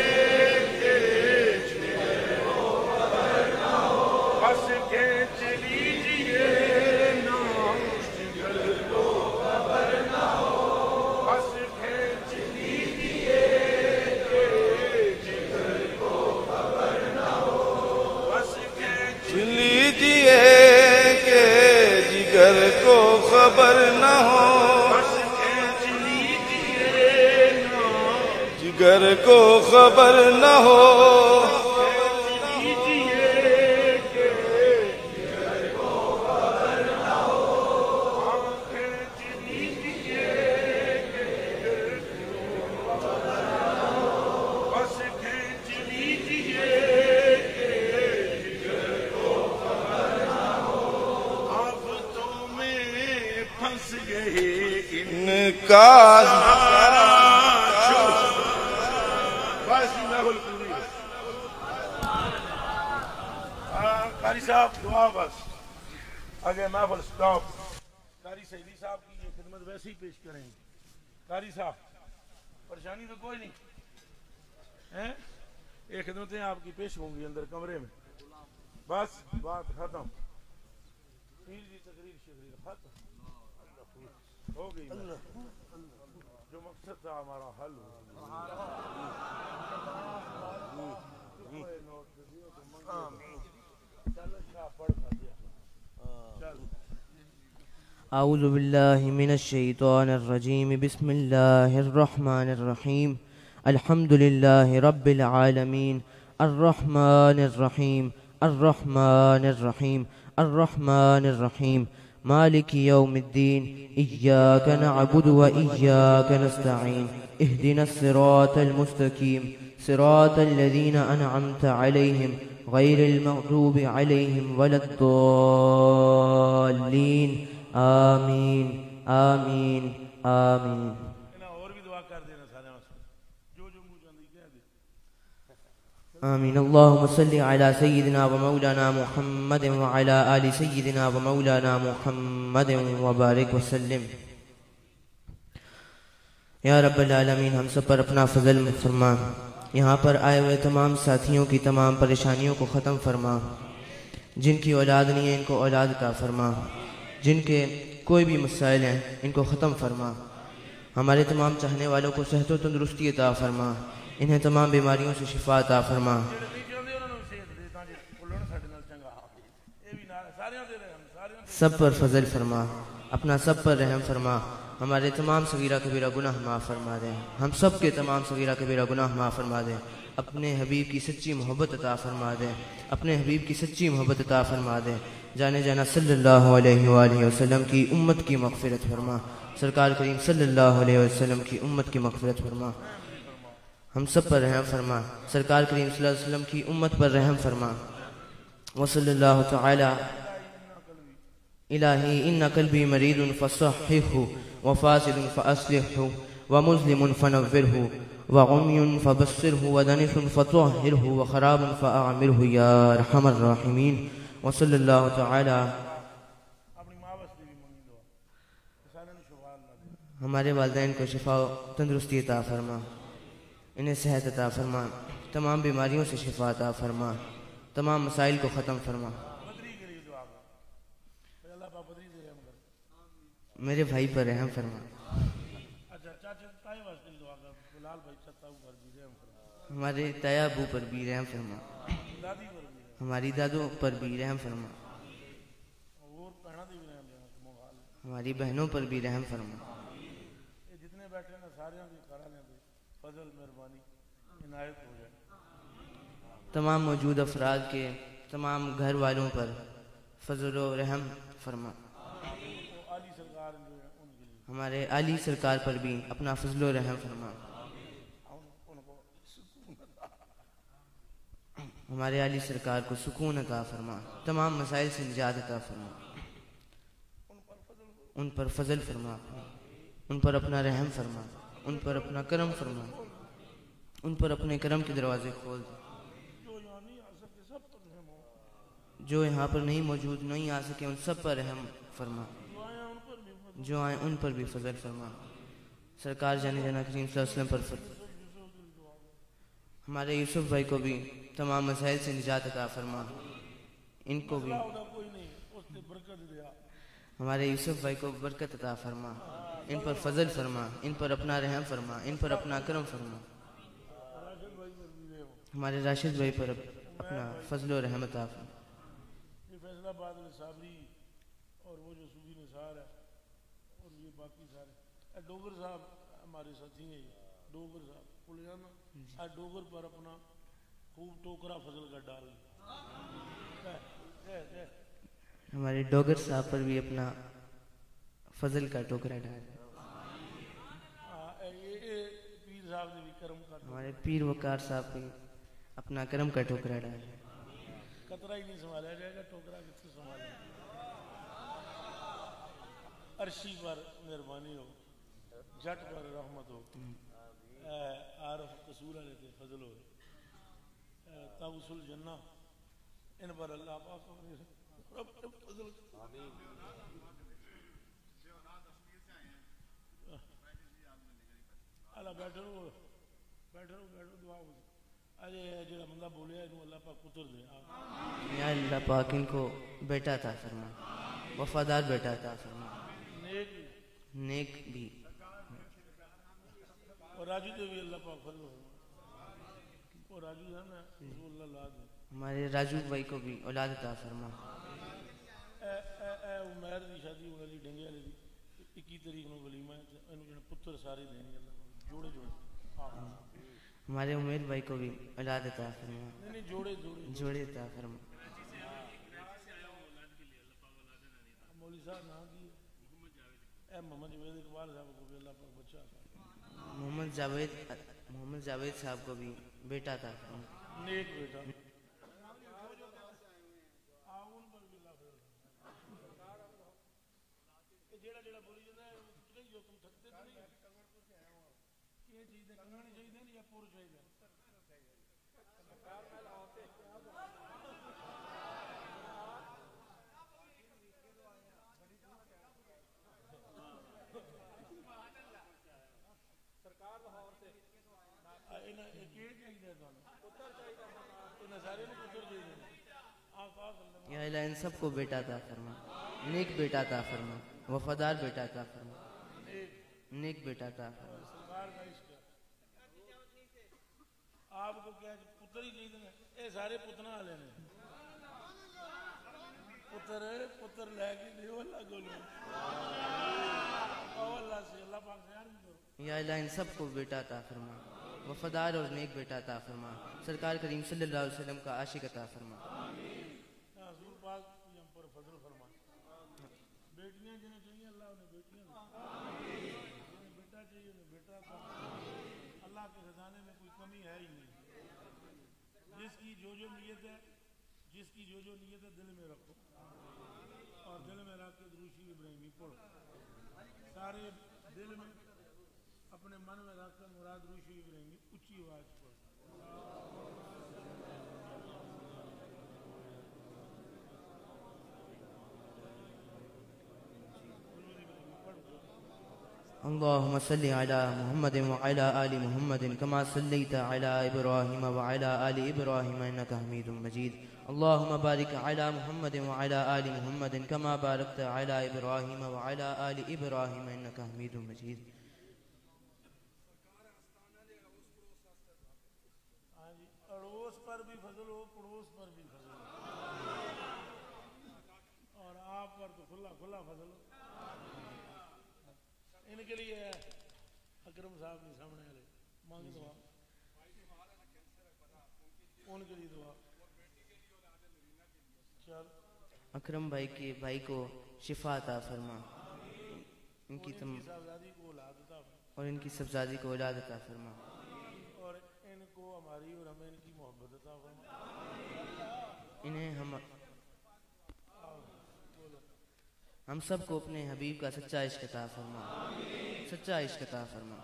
بس کھینچ لیجیے نا جگر کو خبر نہ ہو، بس کھینچ لیجیے جگر کو خبر نہ ہو، بس کھینچ لیجیے کہ جگر کو خبر نہ ہو، بس کھینچ لیجیے نا جگر کو خبر نہ ہو، ان کا قاری صاحب دعا بس آگے محفل سٹاپ، قاری سہیلی صاحب کی یہ خدمت ویسے ہی پیش کریں گے۔ قاری صاحب پریشانی تو کوئی نہیں ہے، یہ خدمتیں آپ کی پیش ہوں گی اندر کمرے میں، بس بات ختم، پیر کی تقریر شکریہ ختم ہو گئی، جو مقصد تھا ہمارا حل ہو اعوذ باللہ من الشیطان الرجیم، بسم اللہ الرحمن الرحیم، الحمد للہ رب العالمین، الرحمن الرحیم، الرحمن الرحیم، الرحمن الرحیم، مالک یوم الدین، ایاک نعبد و ایاک نستعین، اہدنا الصراط المستقیم، صراط الذین انعمت علیہم غیر المغضوب علیہم ولا الضالین، آمین آمین آمین۔ اور بھی دعا کر دینا سارے جو جو منہ چاندی کہہ دے۔ آمین۔ اللہم صلی علی سیدنا و مولانا محمد وعلی آل سیدنا و مولانا محمد وبارک وسلم۔ یا رب العالمین ہم سب پر اپنا فضل فرما، یہاں پر آئے ہوئے تمام ساتھیوں کی تمام پریشانیوں کو ختم فرما، جن کی اولاد نہیں ہے ان کو اولاد عطا فرما، جن کے کوئی بھی مسائل ہیں ان کو ختم فرما، ہمارے تمام چاہنے والوں کو صحت و تندرستی عطا فرما، انہیں تمام بیماریوں سے شفا عطا فرما، سب پر فضل فرما، اپنا سب پر رحم فرما، ہمارے تمام صغیرہ کبیرہ گناہ معاف فرما دے، ہم سب کے تمام صغیرہ کبیرہ گناہ معاف فرما دے، اپنے حبیب کی سچی محبت عطا فرما دے، اپنے حبیب کی سچی محبت عطا فرما دے، جانے جانا صلی اللہ علیہ وآلہ وسلم کی امت کی مغفرت فرما، سرکار کریم صلی اللہ علیہ وسلم کی امت کی مغفرت فرما، ہم سب پر رحم فرما، سرکار کریم صلی اللہ علیہ وسلم کی امت پر رحم فرما، وصلی اللہ تعالی الہی ان قلبی مرید فصححہ وفاسد فاصلحہ ومظلم فنوره وعمي فبصره ودنس فطهره وخراب فأعمره يا أرحم الراحمين وصلى الله تعالى. اپنی ماں واسطے بھی منگی دعا سارے نے شفا اللہ دے. ہمارے والدین کو شفا و تندرستی عطا فرما، انہیں صحت عطا فرما، تمام بیماریوں سے شفا عطا فرما، تمام مسائل کو ختم فرما. بدری کے لیے دعا کر اللہ پاک بدری سے رحم کر. میرے بھائی پر رحم فرما. اچھا چاچا تائے واسطے دعا کر بلال بھائی چتا اوپر بھی رحم فرما. ہمارے تایا ابو پر بھی رحم فرما، دادی پر بھی رحم. ہماری دادوں پر بھی رحم فرما، اور پہنا دی بھی رحم دینا موال. ہماری بہنوں پر بھی رحم فرما. یہ جتنے بیٹھے ہیں سارے کی کرا لیں دے فضل مہربانی عنایت ہو جائے. تمام موجود افراد کے تمام گھر والوں پر فضل و رحم فرما. وہ عالی سرکار جو ہے ان کے لیے ہمارے عالی سرکار پر بھی اپنا فضل و رحم فرما. ان کو سکون عطا. ہمارے عالی سرکار کو سکون عطا فرما، تمام مسائل سے نجات عطا فرما. ان پر فضل فرما، ان پر اپنا رحم فرما، ان پر اپنا کرم فرما، ان پر اپنے کرم کے دروازے کھول دے. جو یہاں نہیں آ سکتے سب پر رحم ہو. جو یہاں پر نہیں موجود نہیں آ سکے ان سب پر رحم فرما، دعائیں ان پر بھی فضل. جو آئیں ان پر بھی فضل فرما. سرکار جانے جانا کریم صلی اللہ علیہ وسلم پر فضل. ہمارے یوسف بھائی کو بھی تمام مسائل سے نجات عطا فرما. ان کو بھی خدا کوئی نہیں اس نے برکت دیا. ہمارے یوسف بھائی کو برکت عطا فرما، ان پر فضل فرما، ان پر اپنا رحم فرما، ان پر اپنا کرم فرما. راشد بھائی پر بھی رحم. ہمارے راشد بھائی پر اپنا فضل و رحم عطا فرما. یہ فیصلہ آباد میں صابری اور وہ جو صوفی نثار ہے اور یہ باقی سارے ڈوگر صاحب ہمارے ساتھی ہیں. ڈوگر صاحب بول جانا ڈوگر پر اپنا خوب ٹوکرا فضل کا ڈال. ہمارے ڈوگر صاحب پر بھی اپنا فضل کا ٹوکرا ڈال. یہ پیر صاحب نے بھی کرم کا ہمارے پیر وقار صاحب پہ اپنا کرم کا ٹوکرا ڈال. قطرہ ہی نہیں سنبھالا جائے گا ٹوکرا کس سے سنبھالے. عرشی پر مہربانی ہو، جٹ پر رحمت ہو، عارف قصور والے پہ فضل ہو، طاووس الجنہ ان پر اللہ پاک فضل. اللہ بیٹھو بیٹھو بیٹھو دعا ہو. اجے جڑا بندہ بولیا انہوں اللہ پاک پتر دے. یا اللہ پاک ان کو بیٹا عطا فرما، وفادار بیٹا عطا فرما، نیک بھی. اور راجو دے بھی اللہ پاک فضل فرما. اور راجو ہے نا رسول اللہ لا دے. ہمارے راجو بھائی کو بھی اولاد عطا فرما. اے عمیر دی شادی ہونے والی ڈنگے والے دی 21 تاریخ نو ولیمہ ہے. انہوں جڑے پتر سارے دینے اللہ جوڑے جوڑے. ہمارے عمیر بھائی کو بھی اولاد عطا فرما، نہیں جوڑے جوڑے جوڑے عطا فرما. مولوی صاحب نام کی اے محمد جاوید اقبال صاحب کو بھی اللہ پاک بچہ عطا. محمد جاوید صاحب کو بھی بیٹا عطا فرما. نیک بیٹا. جیڑا جیڑا بولی جاتا ہے نہیں جو تم تھکتے تو نہیں یہ چیز دے کنگا نہیں چاہیے یا پور چاہیے. سرکار لاہور سے یا الہ ان سب کو بیٹا عطا فرما، نیک بیٹا عطا فرما، وفادار بیٹا عطا فرما، نیک بیٹا عطا فرما. آپ کو کیا پتر ہی چاہیے؟ اے سارے پتنا والے نے. پتر لے کے دیو اللہ کو اللہ سے اللہ پاک سے کرو. یا اللہ ان سب کو بیٹا عطا فرما، وفادار اور نیک بیٹا عطا فرما، سرکار کریم صلی اللہ علیہ وسلم کا عاشق عطا فرما. حضور پاک ہم پر فضل فرما. بیٹیاں جنہیں چاہیے اللہ انہیں بیٹیاں دے. جنہیں بیٹا چاہیے انہیں بیٹا عطا. اللہ کے خزانے میں کوئی کمی ہے ہی نہیں. جس کی جو نیت ہے دل میں رکھو اور دل میں رکھ کے دروشی ابراہیمی پڑھو. سارے دل میں اپنے من میں رکھ کر مراد روی شریف رہیں گے اچھی آواز پر اللهم صل على محمد وعلى آل محمد كما صليت على إبراهيم وعلى آل إبراهيم إنك حميد مجيد اللهم بارك على محمد وعلى آل محمد كما باركت على إبراهيم وعلى آل إبراهيم إنك حميد مجيد اڑوس پر بھی فضل ہو پڑوس پر بھی فضل ہو اور آپ پر تو کھلا کھلا فضل ہو ان کے لیے اکرم صاحب نے سامنے والے مانگ دعا ان کے لیے دعا چل اکرم بھائی کو شفا عطا فرما ان کی صاحبزادی کو اولاد عطا فرما اور ان کی صاحبزادی کو اولاد عطا فرما اور ان کو ہماری اور ہمیں ان کی محبت عطا فرما انہیں ہم سب کو اپنے حبیب کا سچا عشق عطا فرما سچا عشق عطا فرما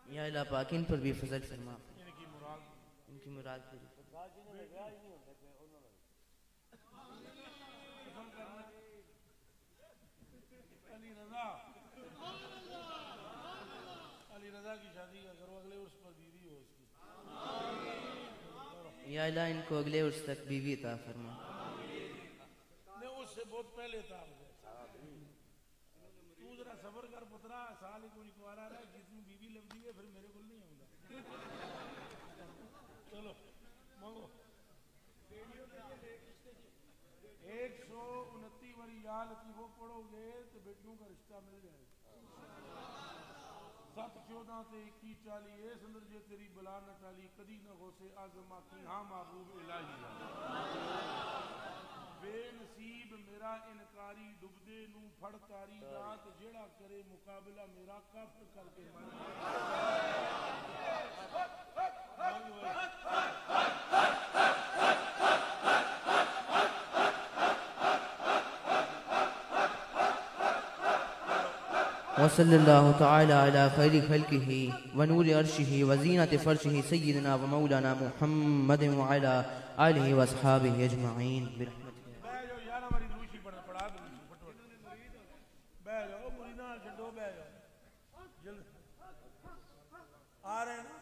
یا الہ پاک ان پر بھی فضل فرما ان کی مراد پوری علی رضا کی شادی کا کرو اگلے عرس پر بیوی ہو اس کی یا الہ ان کو اگلے عرس تک بیوی عطا فرما نہیں اس سے بہت پہلے تھا تو ذرا صبر کر پترا سال ہی کوئی کوارا رہا جس میں بیوی لگتی ہے پھر میرے کو نہیں آؤں گا چلو مانگو 129 والی یا لطیفو پڑھو گے تو بیٹیوں کا رشتہ مل جائے 7-14 تے 21-40 اس اندر جو تیری بلا نہ ٹالی کدی نہ غوث اعظم کی ہاں محبوب الہی بے نصیب میرا انکاری ڈبدے نو پھڑ تاری رات جیڑا کرے مقابلہ میرا کافر کر کے مانی وصلی اللہ تعالی علی خیر خلقہ ونور عرشہ وزینت فرشہ سیدنا و مولانا محمد وعلی آلہ واصحابہ اجمعین برحمتہ بے جو یار ہماری روشی پڑھا دو بے جو مریدہ جھنڈو بے جو جلد آ رہے ہیں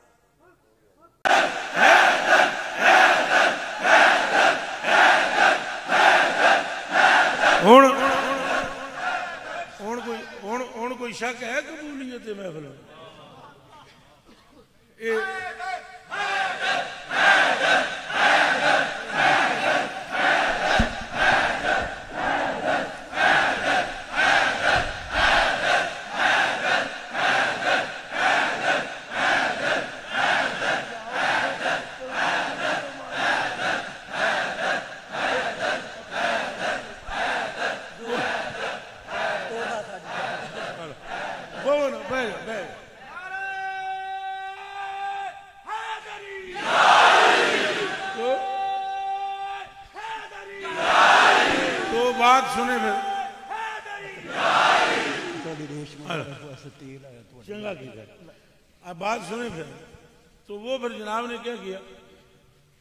کوئی شک ہے قبولیت محفل بات سنیں پھر تو وہ پھر جناب نے کیا کیا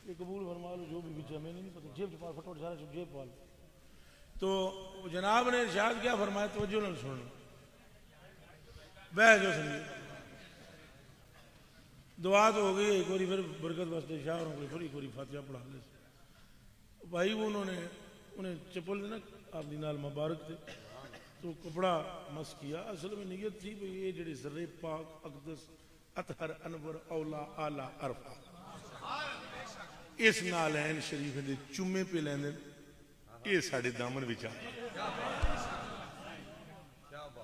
یہ قبول فرما لو جو بھی بچہ میں نہیں پتا جیب چپال پھٹوٹ سارا جیب پال تو جناب نے ارشاد کیا فرمایا توجہ نہ سن بہ جو سنیے دعا تو ہو گئی ایک باری پھر برکت واسطے شاہ اور پھر ایک باری فاتحہ پڑھا لے بھائی وہ انہیں چپل دینا آپ دی نال مبارک تھے تو کپڑا مس کیا اصل میں نیت تھی بھئی یہ جڑے ذرے پاک اقدس اطہر انور اولا آلہ عرفہ اس نالین شریف دے چمے پہ لیندے یہ ساڑھے دامن بچا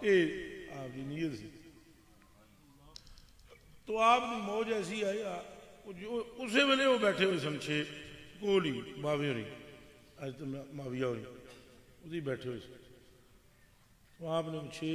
یہ آپ دی نیت سی تو آپ دی موج ایسی آئی اسے ویلے وہ بیٹھے ہوئے سمجھے کولی باوی ہو رہی آج تو ماویہ ہو رہی اسی بیٹھے ہوئے تو آپ نے پوچھے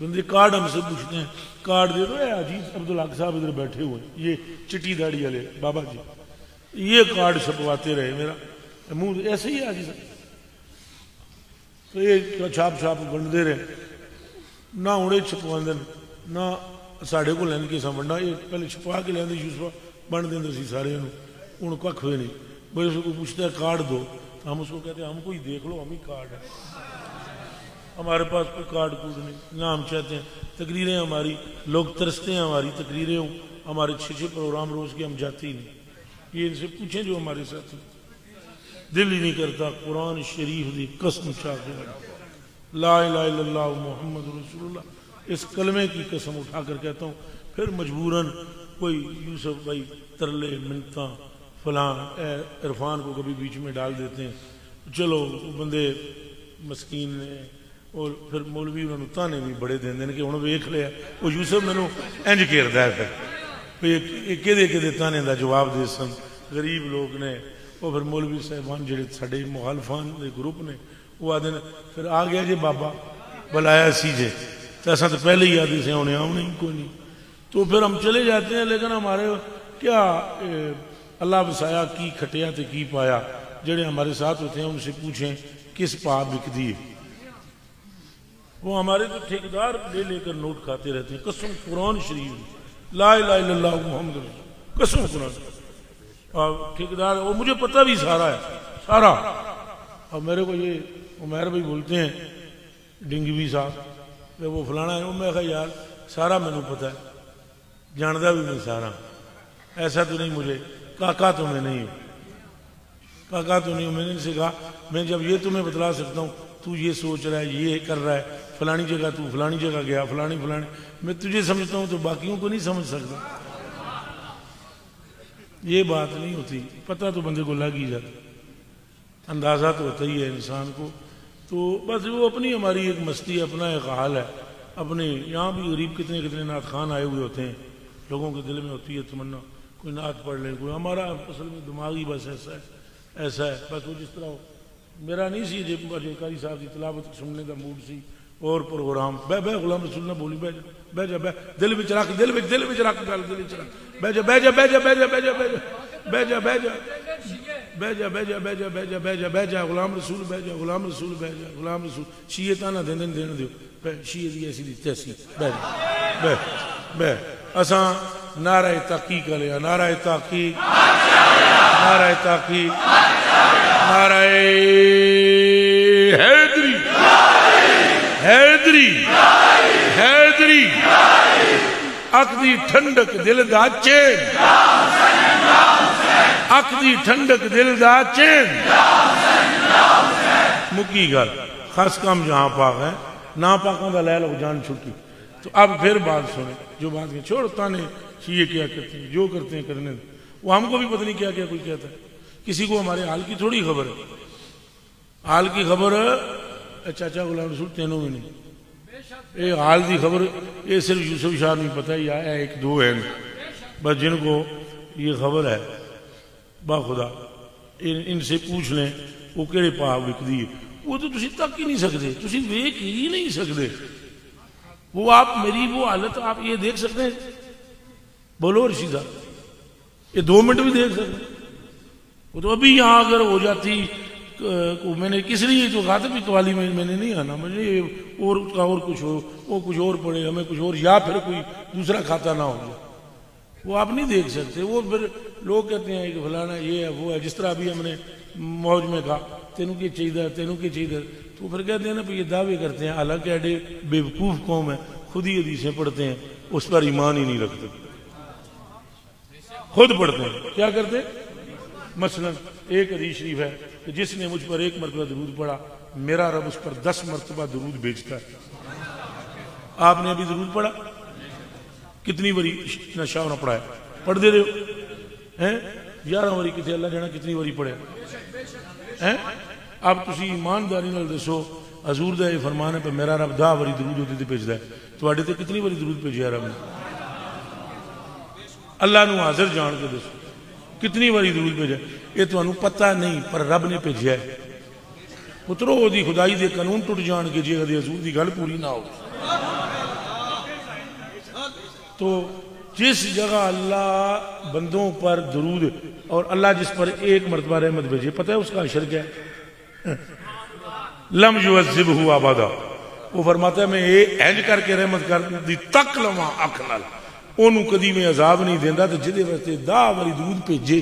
بندے کارڈ ہم سے پوچھتے ہیں کارڈ دے دو. اے عجیب عبدالحق صاحب ادھر بیٹھے ہوئے یہ چٹی داڑھی والے بابا جی یہ کارڈ چھپواتے رہے میرا منہ ایسے ہی آجی سر تو یہ چھاپ چھاپ بنتے رہے نہ انہیں چھپوا دین نہ ساڑھے کو لین کے سامنا یہ پہلے چھپوا کے لین یوسف بن دیں سی سارے ان کو کھوئے نہیں بھائی اس کو پوچھتا ہے کارڈ دو تو ہم اس کو کہتے ہیں ہم کو ہی دیکھ لو ہم ہی کارڈ ہے ہمارے پاس کوئی کارڈ کوڈ نہیں نہ ہم چاہتے ہیں تقریریں ہماری لوگ ترستے ہیں ہماری تقریریں ہوں ہمارے 6 پروگرام روز کے ہم جاتے ہی نہیں یہ ان سے پوچھیں جو ہمارے ساتھ دل ہی نہیں کرتا قرآن شریف دی قسم چاہتے ہیں لا الہ الا اللہ محمد رسول اللہ اس کلمے کی قسم اٹھا کر کہتا ہوں پھر مجبوراً کوئی یوسف بھائی ترلے منتاں فلاں عرفان کو کبھی بیچ میں ڈال دیتے ہیں چلو بندے مسکین نے اور پھر مولوی انہوں نے تانے بھی بڑے دیں کہ انہوں نے ویکھ لیا وہ یوسف میں انج کھیردا ہے پھر کدے تانے دا جواب دے سن غریب لوگ نے اور پھر مولوی صاحبان جڑے ساڈے مخالفان دے گروپ نے وہ آدھے پھر آ گیا جی بابا بلایا سی جے تو ایسا تو پہلے ہی آدھی سے ہونے آؤں نہیں کوئی نہیں تو پھر ہم چلے جاتے ہیں لیکن ہمارے کیا اللہ بسایا کی کھٹیا تے کی پایا جڑے ہمارے ساتھ ہوتے ہیں ان سے پوچھیں کس پا بک دی وہ ہمارے تو ٹھیکیدار لے کر نوٹ کھاتے رہتے ہیں قسم قرآن شریف لا الہ الا اللہ محمد رسول قسم قرآن ٹھیکیدار وہ مجھے پتہ بھی سارا ہے سارا اور میرے کو یہ عمیر بھائی بولتے ہیں ڈنگوی صاحب وہ فلانا ہے میں کہا یار سارا میں نے پتہ ہے جاندہ بھی میں سارا ایسا تو نہیں مجھے کاکا تو میں نہیں ہوں کاکا تو نہیں ہوں میں نے ان سے کہا میں جب یہ تمہیں بتلا سکتا ہوں تو یہ سوچ رہا ہے یہ کر رہا ہے فلانی جگہ تو فلانی جگہ گیا فلانی میں تجھے سمجھتا ہوں تو باقیوں کو نہیں سمجھ سکتا یہ بات نہیں ہوتی پتہ تو بندے کو لگ ہی جاتا اندازہ تو ہوتا ہی ہے انسان کو تو بس وہ اپنی ہماری ایک مستی اپنا ایک حال ہے اپنے یہاں بھی غریب کتنے نعت خان آئے ہوئے ہوتے ہیں لوگوں کے دل میں ہوتی ہے تمنا کوئی نعت پڑھ لے کوئی ہمارا اصل میں دماغی بس ایسا ہے بس وہ جس طرح ہو میرا نہیں سی جی قاری صاحب کی تلاوت سننے کا موڈ سی اور پروگرام بہ غلام رسول اللہ بولی بہ جا دل وچ رکھ گل دل وچ رکھ بہ جا غلام رسول غلام رسول شیعہ تانا دین دیو شیعہ دی ایسی دی تیسی بہ اساں نعرہ تحقیق لیا نعرہ تحقیق نعرہ حیدری اکھ دی ٹھنڈک دل دا چین اکھ دی ٹھنڈک دل دا چین مکی گل خاص کام جہاں پاک ہے نا پاکوں دا لے لو جان چھٹی تو اب پھر بات سنیں جو بات کے چھوڑ تانے شیعہ کیا کرتے ہیں جو کرتے ہیں کرنے وہ ہم کو بھی پتہ نہیں کیا کوئی کہتا ہے کسی کو ہمارے حال کی تھوڑی خبر ہے حال کی خبر چاچا غلام رسول تینوں میں نہیں یہ حال دی خبر یہ صرف یوسف شاہ نہیں پتہ یا ایک دو ہیں بس جن کو یہ خبر ہے با خدا ان سے پوچھ لیں وہ کہڑے پا وک دی وہ تو تسی تک ہی نہیں سکتے تسی ویکھ ہی نہیں سکتے وہ آپ میری وہ حالت آپ یہ دیکھ سکتے ہیں بولو رشید صاحب یہ 2 منٹ بھی دیکھ سکتے وہ تو ابھی یہاں اگر ہو جاتی میں نے کس لیے جو کہا تھا بھی قوالی میں نے نہیں آنا مجھے اور کچھ ہو وہ کچھ اور پڑے ہمیں کچھ اور یا پھر کوئی دوسرا کھاتا نہ ہو جائے وہ آپ نہیں دیکھ سکتے وہ پھر لوگ کہتے ہیں کہ فلانا یہ ہے وہ ہے جس طرح ابھی ہم نے موج میں کہا تینوں کی چاہیے تو پھر کہتے ہیں نا یہ دعوے کرتے ہیں حالانکہ ایڈے بے وقوف قوم ہے خود ہی حدیثیں پڑھتے ہیں اس پر ایمان ہی نہیں رکھتے خود پڑھتے ہیں کیا کرتے مثلا ایک حدیث شریف ہے کہ جس نے مجھ پر 1 مرتبہ درود پڑھا میرا رب اس پر 10 مرتبہ درود بھیجتا ہے آپ نے ابھی درود پڑھا کتنی باری نشاہ نہ پڑھا ہے پڑھ دے رہے ہو 11 باری کتنے اللہ جانا کتنی باری پڑھے اب تسی ایمانداری نال دسو حضور دا یہ فرمان ہے کہ میرا رب 10 باری درود ہوتی تے بھیجدا ہے تواڈے تے کتنی باری درود بھیجیا رب نے اللہ نو حاضر جان کے دسو کتنی باری درود بھیجا یہ تو انہوں پتہ نہیں پر رب نے بھیجا ہے پترو دی خدائی دے قانون ٹوٹ جان کے جی حضور دی گل پوری نہ ہو تو جس جگہ اللہ بندوں پر درود اور اللہ جس پر ایک مرتبہ رحمت بھیجے، پتہ ہے اس کا اشر کیا ہے؟ لم یعذبہ ابدا، وہ فرماتا ہے میں یہ اینج کر کے رحمت کر دی تک لواں اکھ نال اونوں کدی میں عذاب نہیں دیندا تے جدے واسطے دا والی درود بھیجے۔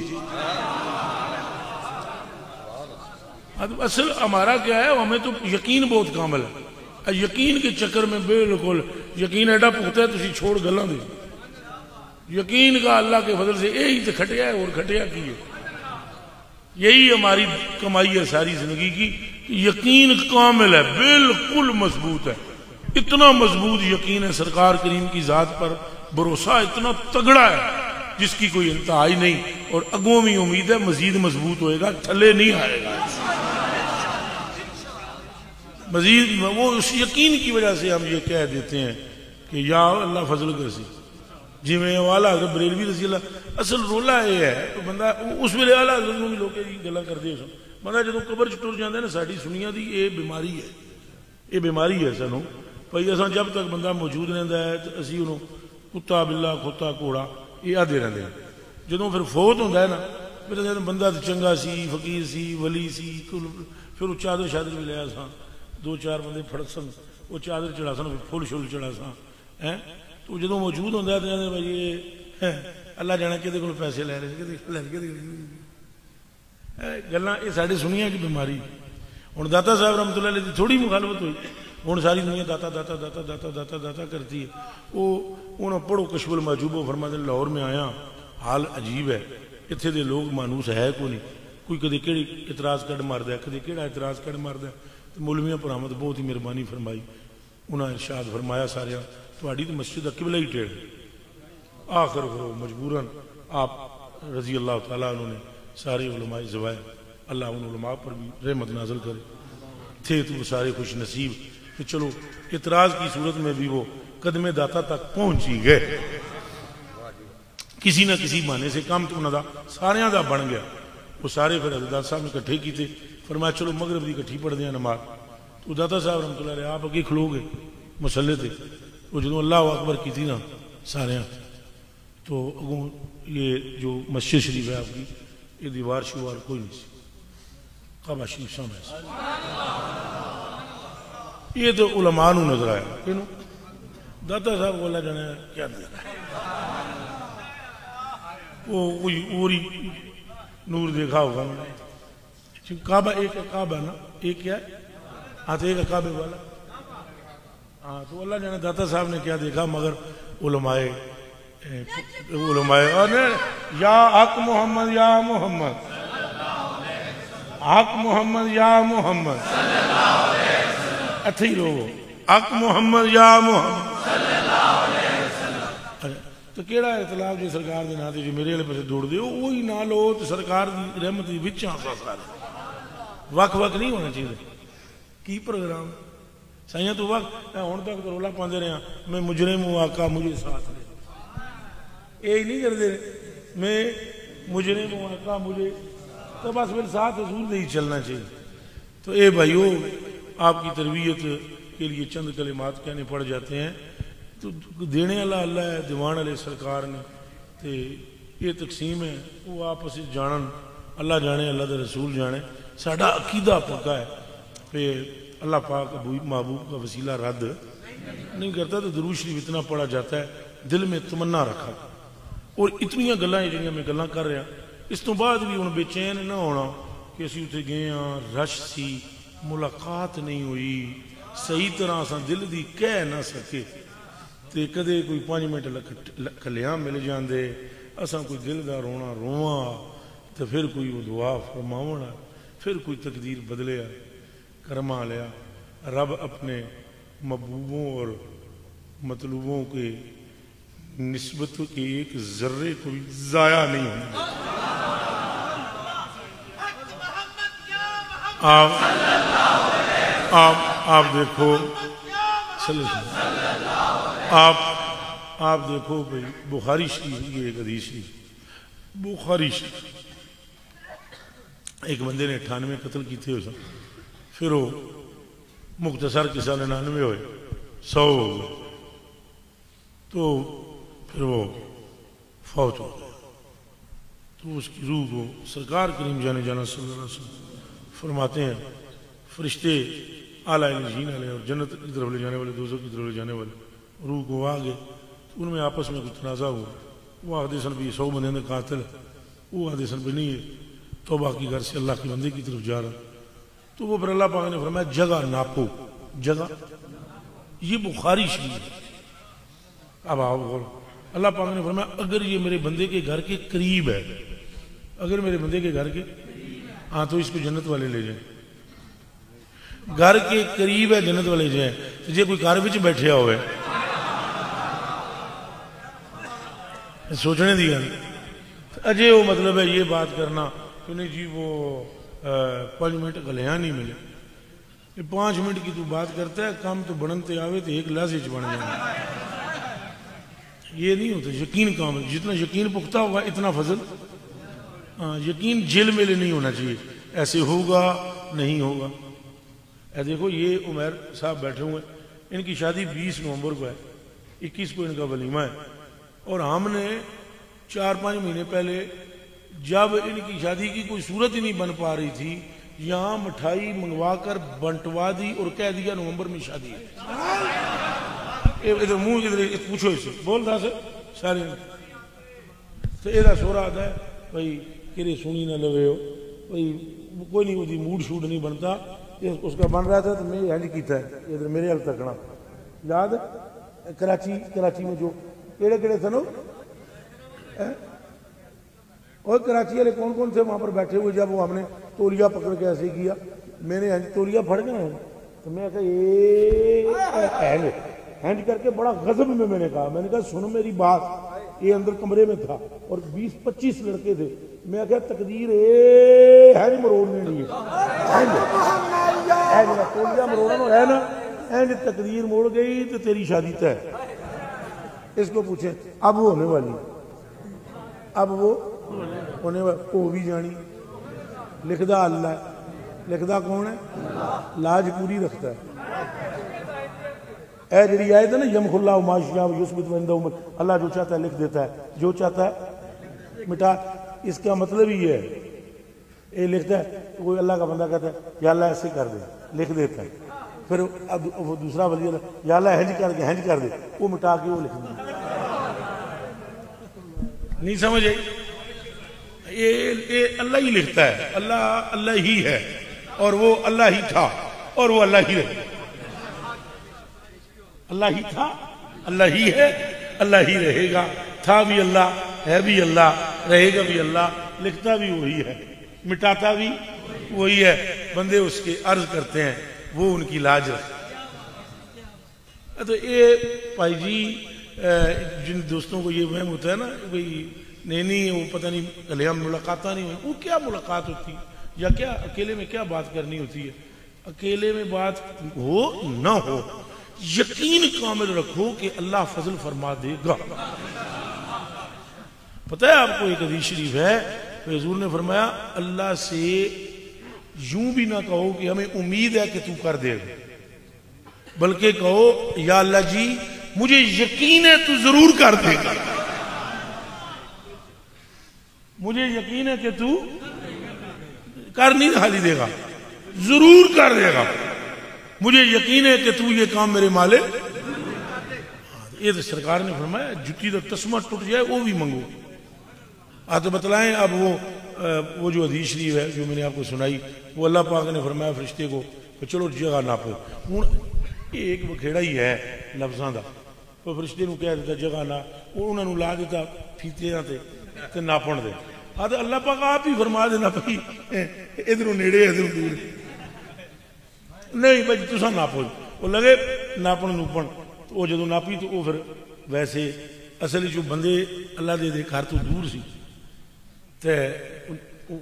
اصل ہمارا کیا ہے، ہمیں تو یقین بہت کامل ہے، یقین کے چکر میں بالکل یقین ایڈا پختہ ہے تسی چھوڑ گلاں دے، یقین کا اللہ کے فضل سے یہی تو کھٹیا ہے اور کھٹیا کی ہے، یہی ہماری کمائی ہے ساری زندگی کی، یقین کامل ہے، بالکل مضبوط ہے، اتنا مضبوط یقین ہے سرکار کریم کی ذات پر، بھروسہ اتنا تگڑا ہے جس کی کوئی انتہائی نہیں، اور اگوں بھی امید ہے مزید مضبوط ہوئے گا، تھلے نہیں آئے گا مزید۔ وہ اس یقین کی وجہ سے ہم یہ کہہ دیتے ہیں کہ یا اللہ فضل کرسی، جی میں والا حضرت بریلوی رضی اللہ، اصل رولا یہ ہے تو بندہ اس ویلے اعلیٰ حضرت نوں بھی لوگ گلاں کردے سن، بندہ جدوں قبر چ ٹر جاندا ہے نا، ساڈی سنیا دی یہ بیماری ہے، یہ بیماری ہے سانوں بھائی، اساں جب تک بندہ موجود رہندا ہے تو اسی انہوں کتا بلا کھوتا گھوڑا یہ آدھے رہندے ہیں، جدوں پھر فوت ہوندا ہے نا پھر بندہ چنگا سی، فقیر سی، ولی سی، پھر وہ چادر شادر بھی لیا سا، دو چار بندے پھڑ سن، وہ چادر چڑھا سن، پھول شل چڑھا سا، تو جدوں موجود ہوتا ہے تو کہتے بھائی یہ اللہ جانا کہ پیسے لے رہے گلاں، یہ ساری سنیا کی بیماری۔ ہوں داتا صاحب رحمۃ اللہ علیہ تھوڑی مخالفت ہوئی، ہوں ساری دنیا داتا داتا داتا داتا داتا داتا کرتی ہے، وہ انہوں پڑھو کشف المحجوب و فرماتے ہیں لاہور میں آیا حال عجیب ہے، اتنے دے لوگ مانوس ہے کو نہیں، کوئی کدے کہڑی اعتراض کڈ مارد ہے، کدے کہڑا اعتراض کڈ مارد ہے، تو مولویاں پر احمد بہت ہی مہربانی فرمائی، انہوں نے ارشاد فرمایا سارے تہاڈی تو مسجد دا قبلہ ہی ٹیڑھ، آخر پھر مجبوراً آپ رضی اللہ تعالیٰ انہوں نے سارے علماء زوائے، اللہ ان علماء پر بھی رحمت نازل کرے، تھے تو وہ سارے خوش نصیب کہ چلو اعتراض کی صورت میں بھی وہ قدم داتا تک پہنچ ہی گئے، کسی نہ کسی معنی سے کام تو انہوں دا ساریاں دا بن گیا۔ وہ سارے پھر حضرت داتا صاحب نے کٹھے کی تھے، فرمایا چلو مغرب دی کٹھی پڑھ دیا نماز، تو داتا صاحب رحمۃ اللہ علیہ آپ اگے کھلو گے مسلے تھے، وہ جدوں اللہ اکبر کی تھی نا سارے، تو اگوں یہ جو مسجد شریف ہے آپ کی یہ دیوار شوار کوئی نہیں سی، کعبہ شریف سامنے سی، یہ تو علماء نو نظر آیا، کینوں داتا صاحب کو اللہ جانا کیا نظر آیا، وہ کوئی اور ہی نور دیکھا ہوگا، کعبہ ایک کعبہ نا، ایک کیا ہے آتے ایک کعبے والا، ہاں تو اللہ جانا داتا صاحب نے کیا دیکھا، مگر علماء یا حق محمد یا محمد، حق محمد یا محمد، اتھے ہی رہو، حق محمد یا محمد، تو کیڑا اطلاع جو سرکار دے ناتے جو میرے علیہ پسے دوڑ دے وہی نہ لو تو سرکار دی رحمت دی وچ آسا سارے وقت وقت نہیں ہونا چاہیے، کی پروگرام سائیاں تو وقت ہون تک تو رولا پاندے رہے ہیں میں مجرم ہوں آقا مجھے ساتھ لے، یہی نہیں کر دے میں مجرم ہوں آقا مجھے، تو بس میرے ساتھ حضور دے ہی چلنا چاہیے۔ تو اے بھائیو آپ کی تربیت کے لیے چند کلمات کہنے پڑ جاتے ہیں، تو دینے اللہ اللہ ہے، دیوان علیہ سرکار نے تے یہ تقسیم ہے وہ آپس جانن، اللہ جانے اللہ دے رسول جانے، ساڈا عقیدہ پکا ہے پھر اللہ پاک محبوب کا وسیلہ رد نہیں کرتا، تو درود شریف اتنا پڑھا جاتا ہے دل میں تمنا رکھا، اور اتنی گلاں جڑیاں میں گلاں کر رہا، اس تو بعد بھی ہن بے چین نہ ہونا کہ اسی اتنے گئے ہاں، رش سی، ملاقات نہیں ہوئی، صحیح طرح اساں دل دی کہہ نہ سکے، تے کدے کوئی 5 منٹ کلیاں مل جاندے، اساں کوئی دل دا رونا رواں، تو پھر کوئی وہ دعا فرماونا، پھر کوئی تقدیر بدلیا کرما لیا، رب اپنے محبوبوں اور مطلوبوں کے نسبت کے ایک ذرے کو بھی ضائع نہیں ہونے آپ دیکھو آپ دیکھو بھائی بخاری شریف یہ ایک حدیث شریف، بخاری شریف ایک بندے نے 98 قتل کی تھے، پھر وہ مختصر کسا 99 ہوئے 100 ہو گئے، تو پھر وہ فوت ہو گیا. تو اس کی روح کو سرکار کریم جانے جانا صلی اللہ علیہ وسلم فرماتے ہیں فرشتے اعلیٰ علیین علیہ اور جنت کی طرف لے جانے والے دوزخ کی طرف لے جانے والے روح کو آ گئے. ان میں آپس میں کچھ تنازع ہوا. وہ آدھے سن بھی 100 بندے نے قاتل ہے, وہ آدھے سن بھی نہیں ہے توبہ کی گھر سے اللہ کے بندے کی طرف جا رہا. تو وہ پھر اللہ پاک نے فرمایا جگہ ناپو, جگہ یہ بخاری شریف ہے. اب آپ غور, اللہ پاک نے فرمایا اگر یہ میرے بندے کے گھر کے قریب ہے, اگر میرے بندے کے گھر کے, ہاں تو اس کو جنت والے لے جائیں. گھر کے قریب ہے جنت والے جائیں. تو جی کوئی گھر بچ بیٹھے ہوئے سوچنے دی گل اجے وہ مطلب ہے یہ بات کرنا کہ نہیں جی وہ 5 منٹ گلیاں نہیں ملے. یہ 5 منٹ کی تو بات کرتا ہے, کام تو بنتے آوے تو ایک لحظے بن جائے. یہ نہیں ہوتا یقین کام. جتنا یقین پختہ ہوگا اتنا فضل. یقین جل میلے نہیں ہونا چاہیے ایسے ہوگا نہیں ہوگا. اے دیکھو یہ عمیر صاحب بیٹھے ہوئے ہیں, ان کی شادی 20 نومبر کو ہے, 21 کو ان کا ولیمہ ہے. اور ہم نے 4-5 مہینے پہلے جب ان کی شادی کی کوئی صورت ہی نہیں بن پا رہی تھی, یہاں مٹھائی منگوا کر بنٹوا دی اور کہہ دیا نومبر میں شادی ہے. ادھر منہ ادھر پوچھو اس سے بول رہا سر سارے تو یہ سورا آتا ہے بھائی کہ سنی نہ لوے ہو بھائی کوئی نہیں ہوتی موڈ شوڈ نہیں بنتا. اس کا بن رہا تھا تو میں ہینڈ کیتا ہے ادھر میرے حل تکنا یاد ہے کراچی میں جو کہڑے کہڑے تھے نا اور کراچی والے کون کون تھے وہاں پر بیٹھے ہوئے. جب وہ ہم نے تولیہ پکڑ کے ایسے کیا, میں نے تولیہ پھڑ گیا تو میں کہا ہینڈ کر کے بڑا غضب میں نے کہا سنو میری بات. یہ اندر کمرے میں تھا اور 20-25 لڑکے تھے. میں کہا تقدیر ہینڈ مروڑنے نہیں تولیہ مروڑنا ہے نا, ہینڈ تقدیر موڑ گئی تو تیری شادی طے. اس کو پوچھیں اب وہ ہونے والی, اب وہ ہونے والی, وہ بھی جانی لکھدا اللہ ہے. لکھدا کون ہے؟ لاج پوری رکھتا ہے. اے جڑی آیت ہے نا یمحو اللہ ما یشاء ویثبت وعنده اللہ جو چاہتا ہے لکھ دیتا ہے, جو چاہتا ہے مٹا. اس کا مطلب ہی ہے یہ لکھتا ہے تو کوئی اللہ کا بندہ کہتا ہے یا اللہ ایسے کر دے, لکھ دیتا ہے. پھر اب وہ دوسرا ولی اللہ یا اللہ ہینج کر دے, وہ مٹا کے وہ لکھ دے. نہیں سمجھ آئی؟ یہ اللہ ہی لکھتا ہے. اللہ ہی ہے اور وہ اللہ ہی تھا اور وہ اللہ ہی رہے. اللہ ہی تھا, اللہ ہی ہے, اللہ ہی رہے گا. تھا بھی اللہ, ہے بھی اللہ, رہے گا بھی اللہ. لکھتا بھی وہی ہے, مٹاتا بھی وہی ہے. بندے اس کے عرض کرتے ہیں وہ ان کی لاج رکھتے. تو یہ بھائی جی جن دوستوں کو یہ وہم ہوتا ہے نا بھائی نہیں وہ پتہ نہیں کلیہ ملاقات نہیں ہوئی, وہ کیا ملاقات ہوتی یا کیا اکیلے میں کیا بات کرنی ہوتی ہے. اکیلے میں بات ہو نہ ہو, یقین کامل رکھو کہ اللہ فضل فرما دے گا. پتہ ہے آپ کو ایک حدیث شریف ہے حضور نے فرمایا اللہ سے یوں بھی نہ کہو کہ ہمیں امید ہے کہ تو کر دے گا, بلکہ کہو یا اللہ جی مجھے یقین ہے تو ضرور کر دے گا. مجھے یقین ہے کہ تو کر نہیں خالی دے گا, ضرور کر دے گا. مجھے یقین ہے کہ تو یہ کام میرے مالک. یہ تو سرکار نے فرمایا جتی تو تسمہ ٹوٹ جائے وہ بھی منگو. تو بتلائیں اب وہ جو حدیث شریف ہے جو میں نے آپ کو سنائی, وہ اللہ پاک نے فرمایا فرشتے کو کہ چلو جگہ ناپو. ہوں ایک بکھیڑا ہی ہے لفظاں دا, وہ فرشتے نو کہہ دیتا جگہ نا, انہوں نے لا دیتا فیتیاں تے ناپن دے. تو اللہ پاک آپ ہی فرما دینا بھائی ادھروں نیڑے ادھروں دور نہیں بھائی تساں ناپو. وہ لگے ناپن نوپن, تو وہ جدوں ناپی تو وہ پھر ویسے اصل جو بندے اللہ دے گھر تو دور سی تے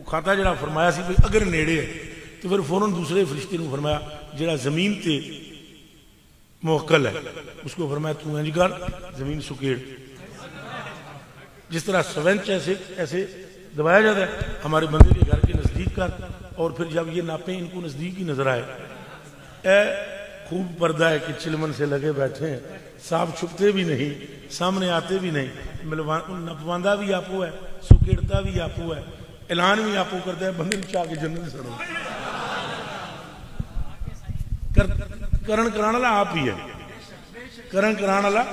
کھاتا جڑا فرمایا سی اگر نیڑے ہے تو پھر فوراً دوسرے فرشتے نے فرمایا جڑا زمین تے موکل ہے اس کو فرمایا تو انج کر زمین سکیڑ. جس طرح سونچ ایسے دبایا جاتا ہے ہمارے بندے کے گھر کے نزدیک کر, اور پھر جب یہ ناپیں ان کو نزدیک ہی نظر آئے. اے خوب پردہ ہے کہ چلمن سے لگے بیٹھے ہیں، صاحب چھپتے بھی نہیں، سامنے آتے بھی نہیں، نپواندہ بھی آپو ہے، سکیڑتا بھی آپو ہے، اعلان بھی آپو کرتا ہے، بندے چاہ کے جنت سڑو کرن کرانا لا آپ ہی ہے، کرن کرانا لا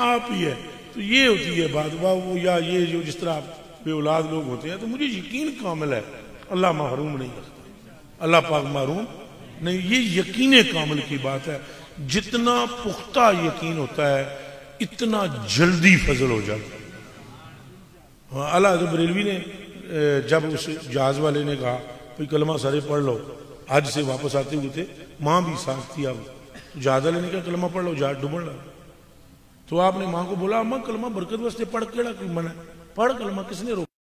آپ ہی ہے. تو یہ ہوتی ہے بات. وہ یا یہ جو جس طرح بے اولاد لوگ ہوتے ہیں، تو مجھے یقین کامل ہے اللہ محروم نہیں کرتا، اللہ پاک محروم نہیں. یہ یقین کامل کی بات ہے. جتنا پختہ یقین ہوتا ہے اتنا جلدی فضل ہو جاتا ہے. اعلیٰ حضرت بریلوی نے جب اس جہاز والے نے کہا بھئی کلمہ سارے پڑھ لو، حج سے واپس آتے ہوئے تھے، ماں بھی ساتھ تھی. اب جہاز والے نے کہا کلمہ پڑھ لو، جہاز ڈوبن لگا. تو آپ نے ماں کو بولا اماں کلمہ برکت واسطے پڑھ، کیڑا کلمہ ہے، پڑھ کلمہ، کس نے روکا؟